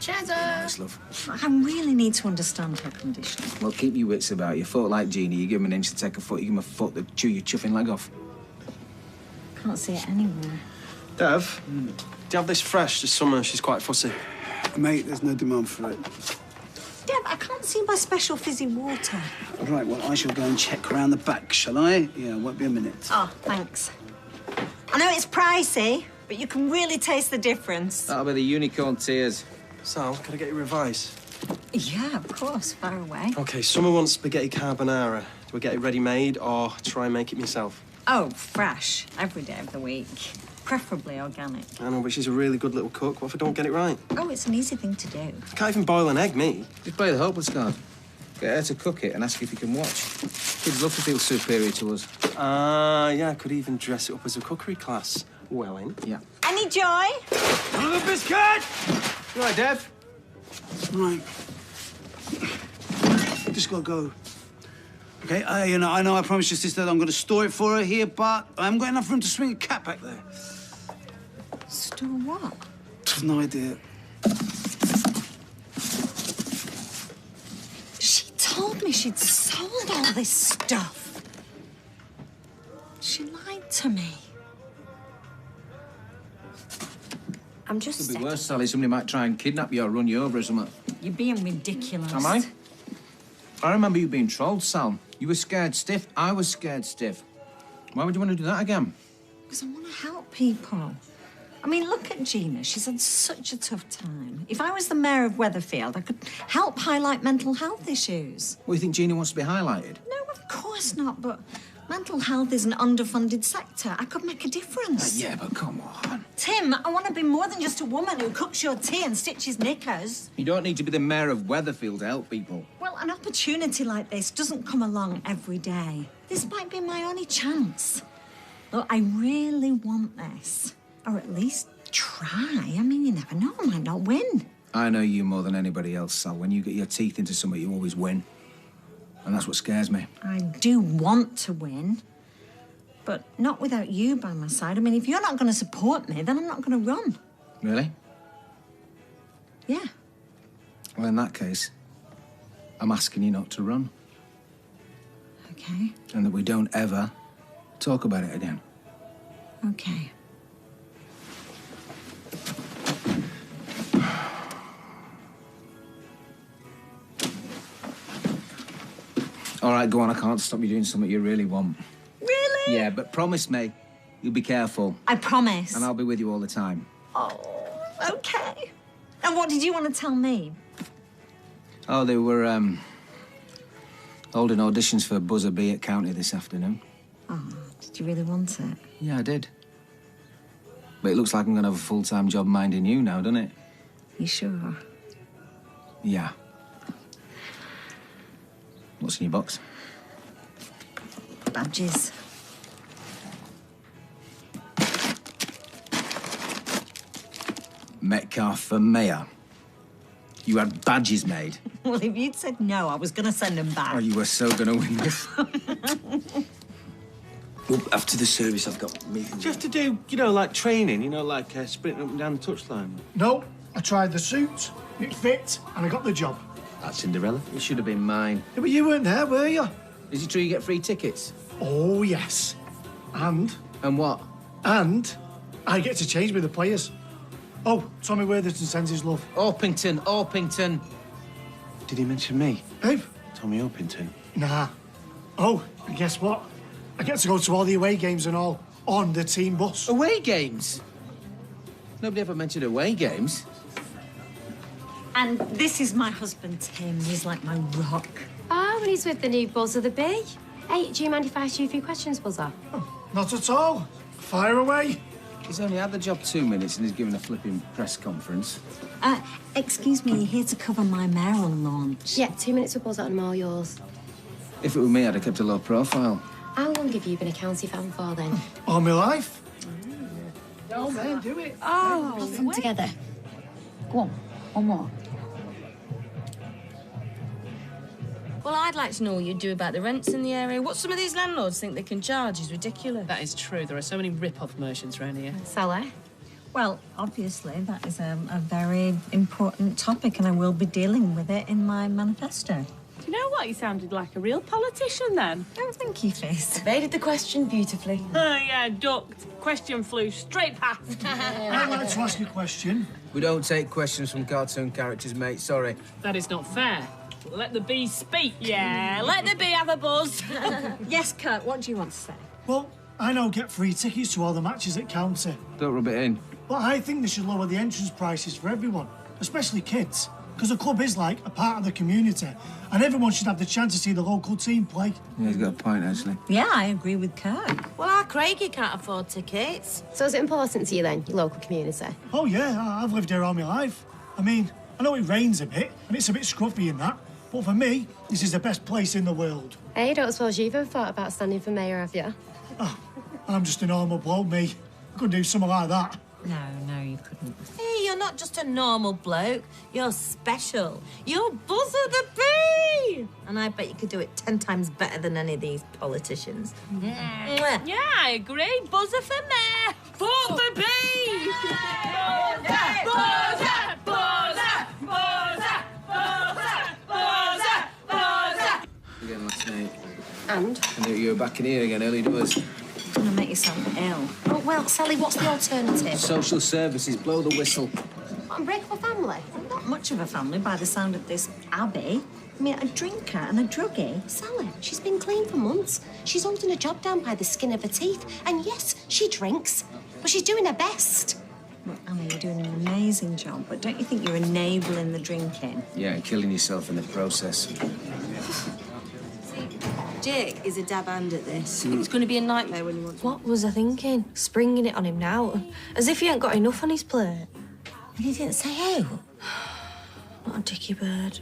Cheers. Nice, love. I really need to understand her condition. Well, keep your wits about you. Folk like Jeannie, you give them an inch to take a foot, you give them a foot to chew your chuffing leg off. Can't see it anywhere. Dev, do you have this fresh this summer? She's quite fussy. Mate, there's no demand for it. Deb, I can't see my special fizzy water. All right, well, I shall go and check round the back, shall I? Yeah, won't be a minute. Oh, thanks. I know it's pricey, but you can really taste the difference. That'll be the unicorn tears. Sal, can I get you a advice? Yeah, of course, far away. OK, summer wants spaghetti carbonara. Do you we get it ready-made or try and make it myself? Oh, fresh. Every day of the week. Preferably organic. I know, but she's a really good little cook. What if I don't get it right? Oh, it's an easy thing to do. I can't even boil an egg, me. Just play the hopeless card. Get her to cook it and ask if you can watch. Kids love to feel superior to us. Yeah, I could even dress it up as a cookery class. Well, in. Yeah. Any joy? Another biscuit! You all right, Dev? Right. Just gotta go. Okay, I know I promised your sister that I'm gonna store it for her here, but I haven't got enough room to swing a cat back there. Store what? No idea. She told me she'd sold all this stuff. She lied to me. I'm just Could be sick. worse, Sally. Somebody might try and kidnap you or run you over or something. You're being ridiculous. Am I? I remember you being trolled, Sal. You were scared stiff. I was scared stiff. Why would you want to do that again? Because I want to help people. I mean, look at Gina. She's had such a tough time. If I was the mayor of Weatherfield, I could help highlight mental health issues. Well, you think Gina wants to be highlighted? No, of course not, but mental health is an underfunded sector. I could make a difference. Yeah, but come on. Tim, I want to be more than just a woman who cooks your tea and stitches knickers. You don't need to be the mayor of Weatherfield to help people. Well, an opportunity like this doesn't come along every day. This might be my only chance. Look, I really want this. Or at least try. I mean, you never know. I might not win. I know you more than anybody else, Sal. When you get your teeth into something, you always win. And that's what scares me. I do want to win, but not without you by my side. I mean, if you're not going to support me, then I'm not going to run. Really? Yeah. Well, in that case, I'm asking you not to run. Okay. And that we don't ever talk about it again. Okay. All right, go on. I can't stop you doing something you really want. Really? Yeah, but promise me you'll be careful. I promise. And I'll be with you all the time. Oh, okay. And what did you want to tell me? Oh, they were, holding auditions for Buzzer B at County this afternoon. Oh, did you really want it? Yeah, I did. But it looks like I'm going to have a full-time job minding you now, doesn't it? You sure? Yeah. What's in your box? Badges. Metcalfe for mayor. You had badges made. Well, if you'd said no, I was going to send them back. Oh, you were so going to win this. Well, after the service, I've got meetings. Do you have to do, you know, like training? You know, like sprinting up and down the touchline? No, I tried the suit, it fit, and I got the job. That's Cinderella. It should have been mine. Yeah, but you weren't there, were you? Is it true you get free tickets? Oh, yes. And what? And I get to change with the players. Oh, Tommy Worthington sends his love. Orpington. Did he mention me? Hey? Tommy Orpington. Nah. Oh, and guess what? I get to go to all the away games and all on the team bus. Away games? Nobody ever mentioned away games. And this is my husband, Tim. He's like my rock. Oh, and he's with the new Buzzer the Bee. Hey, do you mind if I ask you a few questions, Buzzer? Not at all. Fire away. He's only had the job 2 minutes and he's given a flipping press conference. Excuse me, you're here to cover my mayoral launch. Yeah, 2 minutes with Buzzer and I'm all yours. If it were me, I'd have kept a low profile. How long have you been a county fan for, then? All my life. Oh, man, do it. Oh, we'll come together. Go on, one more. Well, I'd like to know what you do about the rents in the area. What some of these landlords think they can charge is ridiculous. That is true. There are so many rip-off merchants around here. Sally? Well, obviously, that is a very important topic, and I will be dealing with it in my manifesto. Do you know what? He sounded like a real politician then. Oh, thank you, Fizz. Evaded the question beautifully. Oh, yeah, ducked. Question flew straight past. I'd like to ask you a question. We don't take questions from cartoon characters, mate. Sorry. That is not fair. Let the bee speak. Yeah, let the bee have a buzz. Yes, Kurt, what do you want to say? Well, I know get free tickets to all the matches at County. Don't rub it in. But I think they should lower the entrance prices for everyone, especially kids. Because the club is like a part of the community, and everyone should have the chance to see the local team play. Yeah, he's got a point, actually. Yeah, I agree with Kirk. Well, our Craigie can't afford tickets. So is it important to you then, your local community? Oh, yeah, I've lived here all my life. I mean, I know it rains a bit, and it's a bit scruffy and that, but for me, this is the best place in the world. Hey, I don't suppose you've ever thought about standing for mayor, have you? Oh, I'm just a normal bloke, me. I couldn't do something like that. No, you couldn't. Hey, you're not just a normal bloke. You're special. You're Buzzer the Bee! And I bet you could do it 10 times better than any of these politicians. Yeah, I agree. Buzzer for mayor. Vote for Bee! Buzzer! Buzzer! Buzzer! Buzzer! Buzzer! Buzzer! Again last night. And? And you were back in here again, early doors. You're gonna make yourself ill. Oh, well, Sally, what's the alternative? Social services, blow the whistle. What, and break up a family? Not much of a family by the sound of this Abby. I mean, a drinker and a druggie. Sally, she's been clean for months. She's holding a job down by the skin of her teeth. And yes, she drinks, but she's doing her best. Well, Anna, you're doing an amazing job, but don't you think you're enabling the drinking? Yeah, and killing yourself in the process. Jake is a dab hand at this. It's going to be a nightmare when he wants... What was I thinking? Springing it on him now. As if he ain't got enough on his plate. And he didn't say who. Not a dicky bird.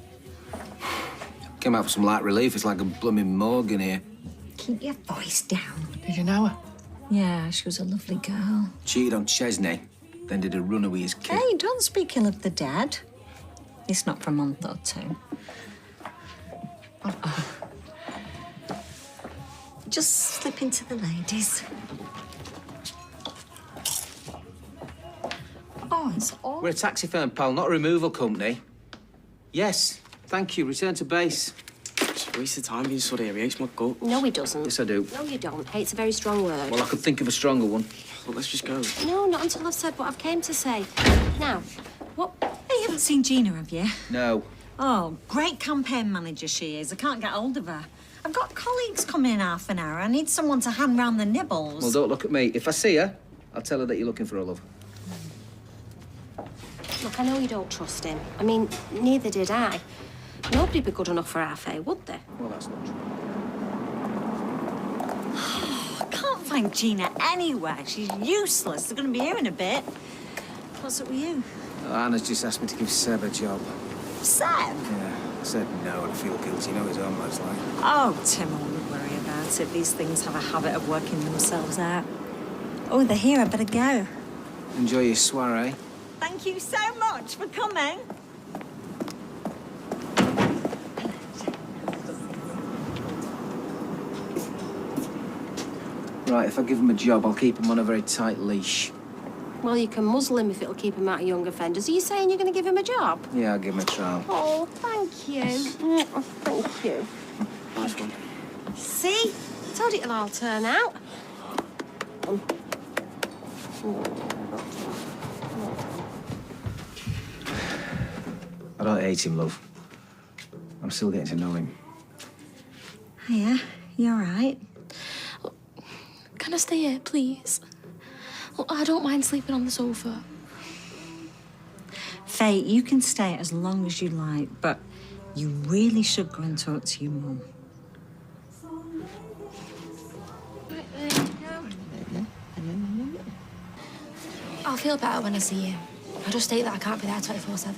Came out for some light relief. It's like a blooming morgue in here. Keep your voice down. Did you know her? Yeah, she was a lovely girl. Cheated on Chesney, then did a runner with his kid. Hey, don't speak ill of the dead. It's not for a month or two. Oh. Just slip into the ladies. Oh, it's all... We're a taxi firm, pal, not a removal company. Yes, thank you. Return to base. It's a waste of time being so here. He hates my gut. No, he doesn't. Yes, I do. No, you don't. Hate's a very strong word. Well, I could think of a stronger one. Well, let's just go. No, not until I've said what I've came to say. Now, what... Hey, you haven't seen Gina, have you? No. Oh, great campaign manager she is. I can't get hold of her. I've got colleagues coming in half an hour. I need someone to hand round the nibbles. Well, don't look at me. If I see her, I'll tell her that you're looking for her, love. Look, I know you don't trust him. I mean, neither did I. Nobody'd be good enough for our Faye, would they? Well, that's not true. I can't find Gina anywhere. She's useless. They're going to be here in a bit. What's up with you? Anna's just asked me to give Seb a job. Seb? Yeah. I said no, and I feel guilty. You know his own life's like. Oh, Tim, I wouldn't worry about it. These things have a habit of working themselves out. Oh, they're here. I better go. Enjoy your soiree. Thank you so much for coming. Right, if I give him a job, I'll keep him on a very tight leash. Well, you can muzzle him if it'll keep him out of young offenders. Are you saying you're going to give him a job? Yeah, I'll give him a trial. Oh, thank you. Thank you. Nice one. See? Told you it'll all turn out. I don't hate him, love. I'm still getting to know him. Hiya, you all right? Can I stay here, please? Look, I don't mind sleeping on the sofa. Faye, you can stay as long as you like, but you really should go and talk to your mum. I'll feel better when I see you. I just hate that I can't be there 24/7.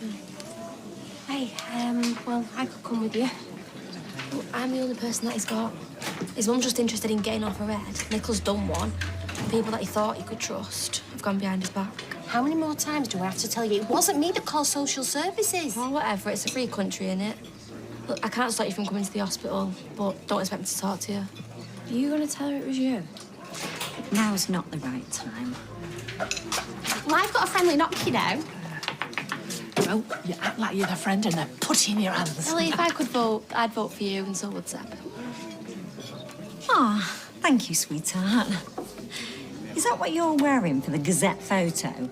Hey, well, I could come with you. Look, I'm the only person that he's got. His mum's just interested in getting off her head. Nicole's done one. The people that he thought he could trust have gone behind his back. How many more times do I have to tell you? It wasn't me that called social services. Well, whatever. It's a free country, innit? Look, I can't stop you from coming to the hospital, but don't expect me to talk to you. Are you going to tell her it was you? Now's not the right time. Well, I've got a friendly knock, you know. Well, you act like you're the friend and they're putting your hands. Ellie, if I could vote, I'd vote for you, and so would Seb. Ah, thank you, sweetheart. Is that what you're wearing for the Gazette photo?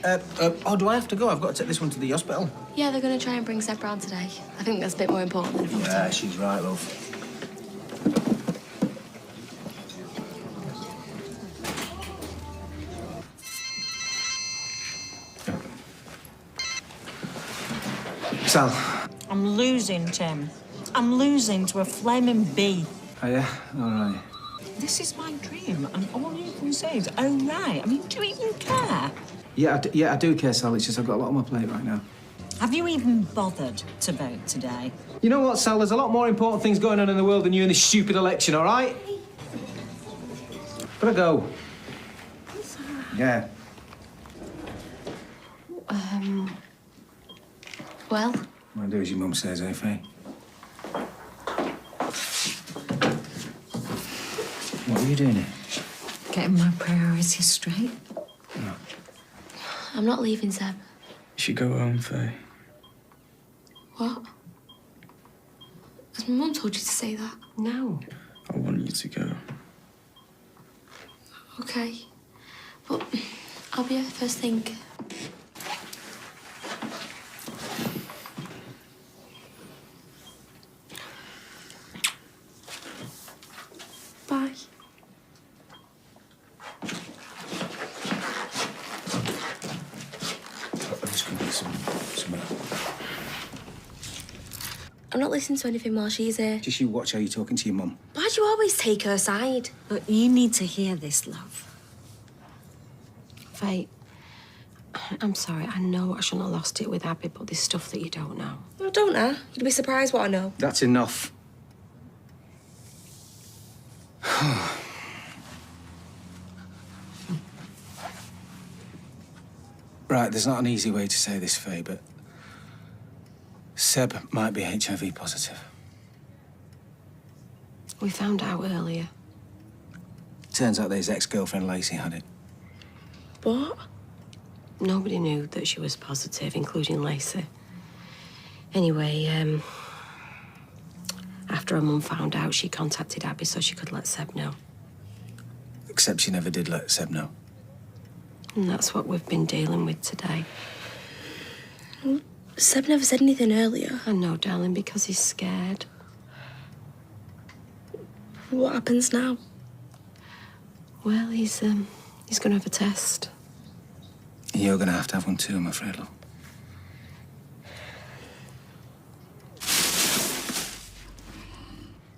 Do I have to go? I've got to take this one to the hospital. Yeah, they're going to try and bring Seb round today. I think that's a bit more important than a photo. Yeah, she's right, love. Sal. I'm losing, Tim. I'm losing to a flaming bee. Oh, yeah? All right. This is my dream, and all you can say is, oh, right. I mean, do you even care? Yeah, I do care, Sal. It's just I've got a lot on my plate right now. Have you even bothered to vote today? You know what, Sal? There's a lot more important things going on in the world than you and this stupid election, all right? Gotta go. Yeah. Well? What I do as your mum says, eh, Faye? What are you doing here? Getting my priorities straight. No. I'm not leaving, Seb. You should go home, Faye. What? Has my mum told you to say that? No. I want you to go. Okay. But I'll be here first thing. Bye. I'm just gonna get some I'm not listening to anything while she's here. Just you watch how you're talking to your mum. Why do you always take her side? Look, you need to hear this, love. Faye, I'm sorry. I know I shouldn't have lost it with Abby, but there's stuff that you don't know. Well, don't I? You'd be surprised what I know. That's enough. Right, there's not an easy way to say this, Faye, but Seb might be HIV positive. We found out earlier. Turns out that his ex-girlfriend Lacey had it. What? Nobody knew that she was positive, including Lacey. Anyway, after her mum found out, she contacted Abby so she could let Seb know. Except she never did let Seb know. And that's what we've been dealing with today. Seb never said anything earlier. I know, darling, because he's scared. What happens now? Well, he's going to have a test. You're gonna have one too, I'm afraid, love.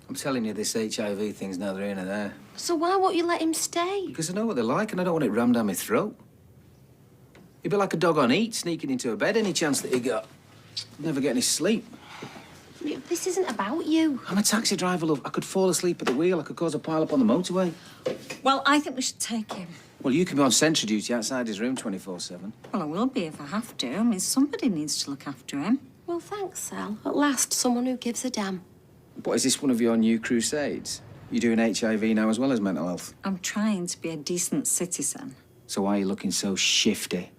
I'm telling you, this HIV thing's neither here nor there. So why won't you let him stay? Because I know what they're like, and I don't want it rammed down my throat. He'd be like a dog on heat, sneaking into a bed any chance that he got. Never get any sleep. This isn't about you. I'm a taxi driver, love. I could fall asleep at the wheel. I could cause a pile-up on the motorway. Well, I think we should take him. Well, you can be on sentry duty outside his room 24/7. Well, I will be if I have to. I mean, somebody needs to look after him. Well, thanks, Sal. At last, someone who gives a damn. What, is this one of your new crusades? You're doing HIV now as well as mental health? I'm trying to be a decent citizen. So why are you looking so shifty?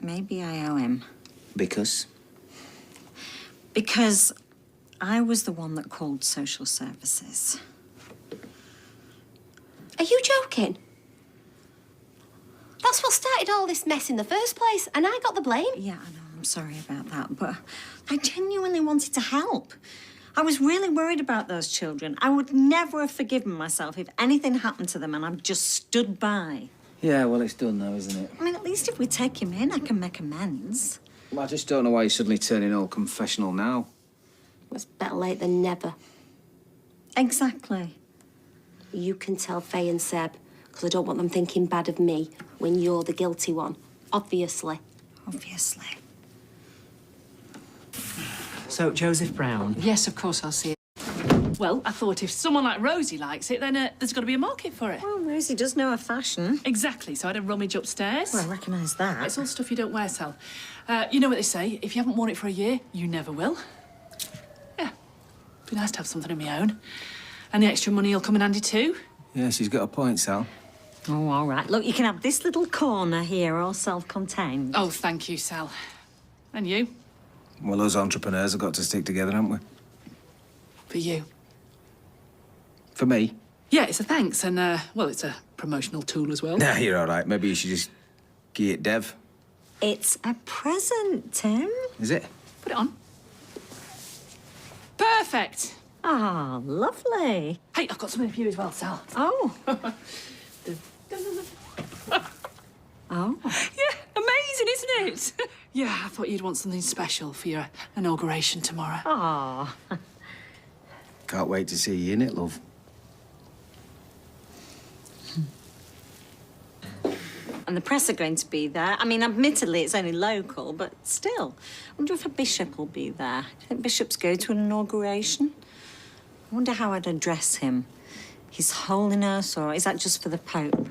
Maybe I owe him. Because? Because I was the one that called social services. Are you joking? That's what started all this mess in the first place, and I got the blame. Yeah, I know. I'm sorry about that, but I genuinely wanted to help. I was really worried about those children. I would never have forgiven myself if anything happened to them and I've just stood by. Yeah, well, it's done now, isn't it? I mean, at least if we take him in, I can make amends. Well, I just don't know why you're suddenly turning all confessional now. It's better late than never. Exactly. You can tell Faye and Seb, because I don't want them thinking bad of me when you're the guilty one. Obviously. Obviously. So, Joseph Brown. Yes, of course, I'll see it. Well, I thought if someone like Rosie likes it, then there's got to be a market for it. Well, Rosie does know her fashion. Exactly, so I had a rummage upstairs. Well, I recognise that. It's all stuff you don't wear, Sal. You know what they say, if you haven't worn it for a year, you never will. Yeah, be nice to have something of my own. And the extra money will come in handy too. Yeah, she's got a point, Sal. Oh, all right. Look, you can have this little corner here, all self-contained. Oh, thank you, Sal. And you? Well, us entrepreneurs have got to stick together, haven't we? For you. For me? Yeah, it's a thanks, and, well, it's a promotional tool as well. Nah, you're all right. Maybe you should just give it Dev. It's a present, Tim. Is it? Put it on. Perfect. Ah, lovely. Hey, I've got something for you as well, Sal. Oh. Oh. Yeah, amazing, isn't it? Yeah, I thought you'd want something special for your inauguration tomorrow. Oh. Can't wait to see you in it, love. And the press are going to be there. I mean, admittedly, it's only local, but still. I wonder if a bishop will be there. Do you think bishops go to an inauguration? I wonder how I'd address him. His Holiness, or is that just for the Pope?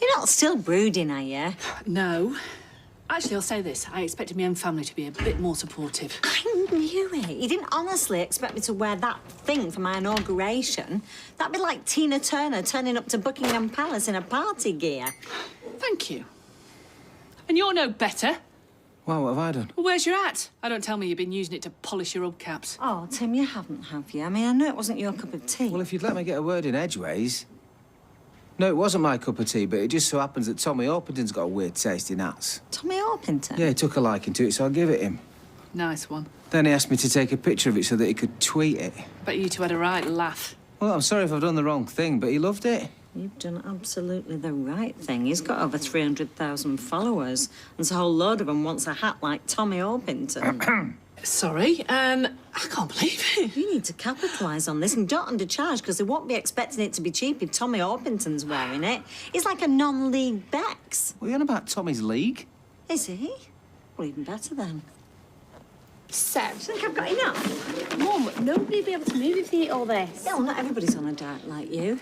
You're not still brooding, are you? No. Actually, I'll say this. I expected my own family to be a bit more supportive. I knew it. You didn't honestly expect me to wear that thing for my inauguration. That'd be like Tina Turner turning up to Buckingham Palace in a party gear. Thank you. And you're no better. Well, what have I done? Well, where's your hat? Oh, don't tell me you've been using it to polish your hubcaps. Oh, Tim, you haven't, have you? I mean, I know it wasn't your cup of tea. Well, if you'd let me get a word in edgeways. No, it wasn't my cup of tea, but it just so happens that Tommy Orpington's got a weird taste in hats. Tommy Orpington? Yeah, he took a liking to it, so I'll give it him. Nice one. Then he asked me to take a picture of it so that he could tweet it. Bet you two had a right laugh. Well, I'm sorry if I've done the wrong thing, but he loved it. You've done absolutely the right thing. He's got over 300,000 followers, and so a whole load of them wants a hat like Tommy Orpington. Sorry, I can't believe it. You need to capitalise on this and don't undercharge, because they won't be expecting it to be cheap if Tommy Orpington's wearing it. He's like a non-league Bex. What are you on about Tommy's league? Is he? Well, even better then. So, Do you think I've got enough? Mum, nobody'd be able to move if they eat all this. No, not everybody's on a diet like you.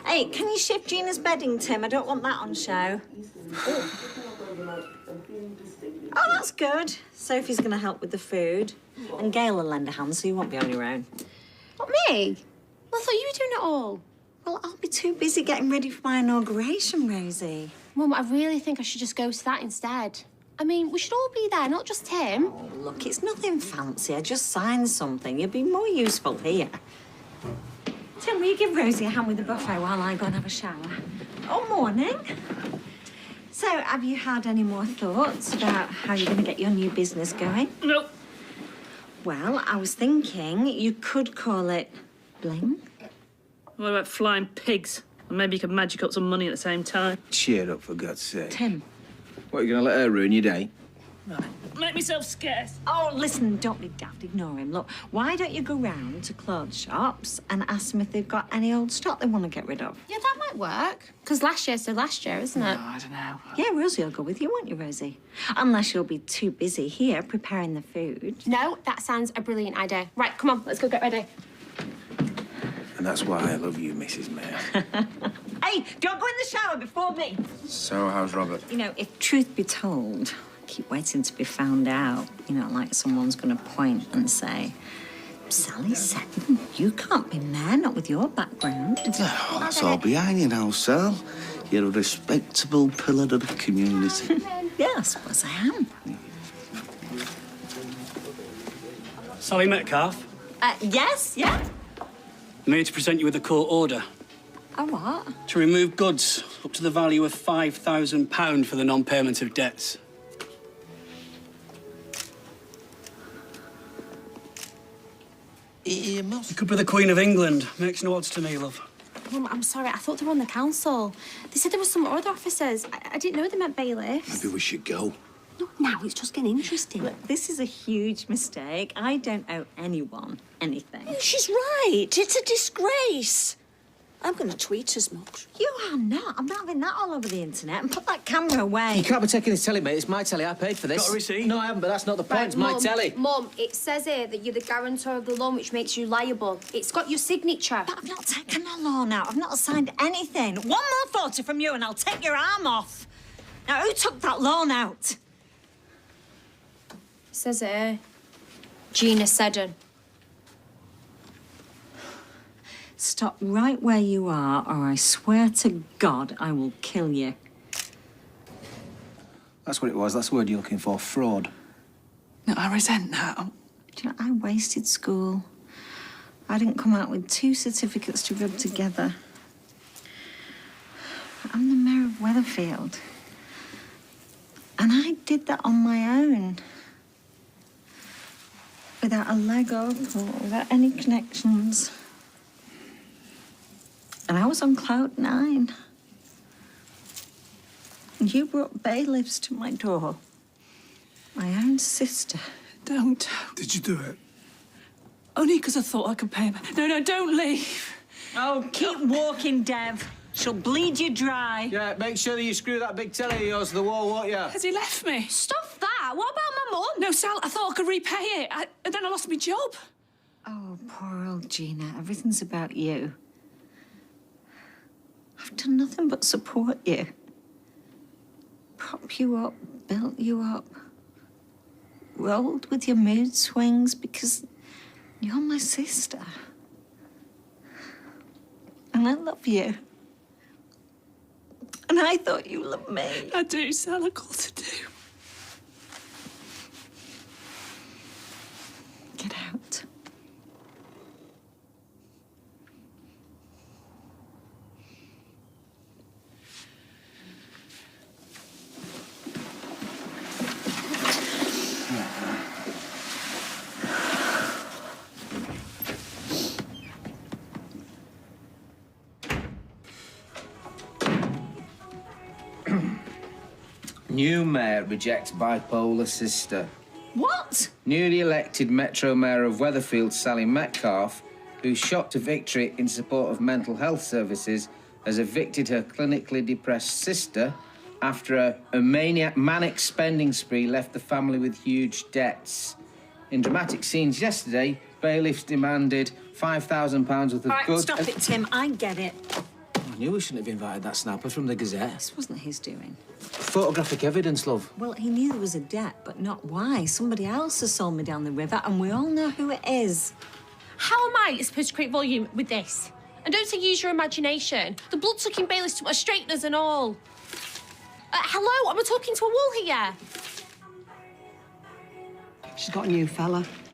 Hey, can you shift Gina's bedding, Tim? I don't want that on show. Oh, that's good. Sophie's going to help with the food. And Gail will lend a hand, so you won't be on your own. What, me? Well, I thought you were doing it all. Well, I'll be too busy getting ready for my inauguration, Rosie. Mum, I really think I should just go to that instead. I mean, we should all be there, not just him. Oh, look, it's nothing fancy. I just signed something. You'd be more useful here. Tim, will you give Rosie a hand with the buffet while I go and have a shower? Oh, morning. So, have you had any more thoughts about how you're going to get your new business going? Nope. Well, I was thinking you could call it Bling. What about flying pigs? And maybe you could magic up some money at the same time. Cheer up, for God's sake. Tim. What, you going to let her ruin your day? Make myself scarce. Oh, listen, don't be daft. Ignore him. Look, why don't you go round to clothes shops and ask them if they've got any old stock they want to get rid of? Yeah, that might work. Because last year's still last year, isn't it? No, I don't know. Yeah, Rosie will go with you, won't you, Rosie? Unless you'll be too busy here preparing the food. No, that sounds a brilliant idea. Right, come on, let's go get ready. And that's why I love you, Mrs. Mayor. Hey, don't go in the shower before me. So, how's Robert? You know, if truth be told, I keep waiting to be found out. You know, like someone's going to point and say, Sally Seddon, you can't be mayor, not with your background. Oh, that's all behind you now, Sal. You're a respectable pillar of the community. Yeah, I suppose I am. Sally Metcalfe, Yes, yeah. I'm here to present you with a court order A what? to remove goods up to the value of £5,000 for the non-payment of debts. You could be the Queen of England. Makes no odds to me, love. Mum, I'm sorry, I thought they were on the council. They said there were some other officers. I didn't know they meant bailiffs. Maybe we should go. Not now, it's just getting interesting. Look, this is a huge mistake. I don't owe anyone anything. She's right. It's a disgrace. I'm going to tweet as much. You are not. I'm not having that all over the internet. And put that camera away. You can't be taking this telly, mate. It's my telly. I paid for this. Got a receipt? No, I haven't, but that's not the point. It's my telly. Mum, it says here that you're the guarantor of the loan, which makes you liable. It's got your signature. But I've not taken a loan out. I've not signed anything. One more photo from you and I'll take your arm off. Now, who took that loan out? It says here, Gina Seddon. Stop right where you are, or I swear to God I will kill you. That's what it was. That's the word you're looking for. Fraud. No, I resent that. Do you know, I wasted school. I didn't come out with 2 certificates to rub together. I'm the mayor of Weatherfield. And I did that on my own. Without a leg up or without any connections. And I was on cloud 9. You brought bailiffs to my door. My own sister. Don't. Did you do it? Only because I thought I could pay him. No, don't leave. Oh, keep walking, Dev. She'll bleed you dry. Yeah, make sure that you screw that big telly of yours to the wall, won't you? Has he left me? Stop that! What about my mum? No, Sal, I thought I could repay it. And then I lost my job. Oh, poor old Gina. Everything's about you. I've done nothing but support you. Prop you up, built you up. Rolled with your mood swings because you're my sister. And I love you. And I thought you loved me. I do, Sal, of course I do. Get out. New mayor rejects bipolar sister. What? Newly elected Metro Mayor of Weatherfield, Sally Metcalfe, who shot to victory in support of mental health services, has evicted her clinically depressed sister after a manic spending spree left the family with huge debts. In dramatic scenes yesterday, bailiffs demanded £5,000 worth of Right, goods. stop it, Tim. I get it. I knew we shouldn't have invited that snapper from the Gazette. This wasn't his doing. Photographic evidence, love. Well, he knew there was a debt, but not why. Somebody else has sold me down the river, and we all know who it is. How am I supposed to create volume with this? And don't say use your imagination. The blood-sucking bailiffs took my straighteners and all. Hello, am I talking to a wall here? She's got a new fella.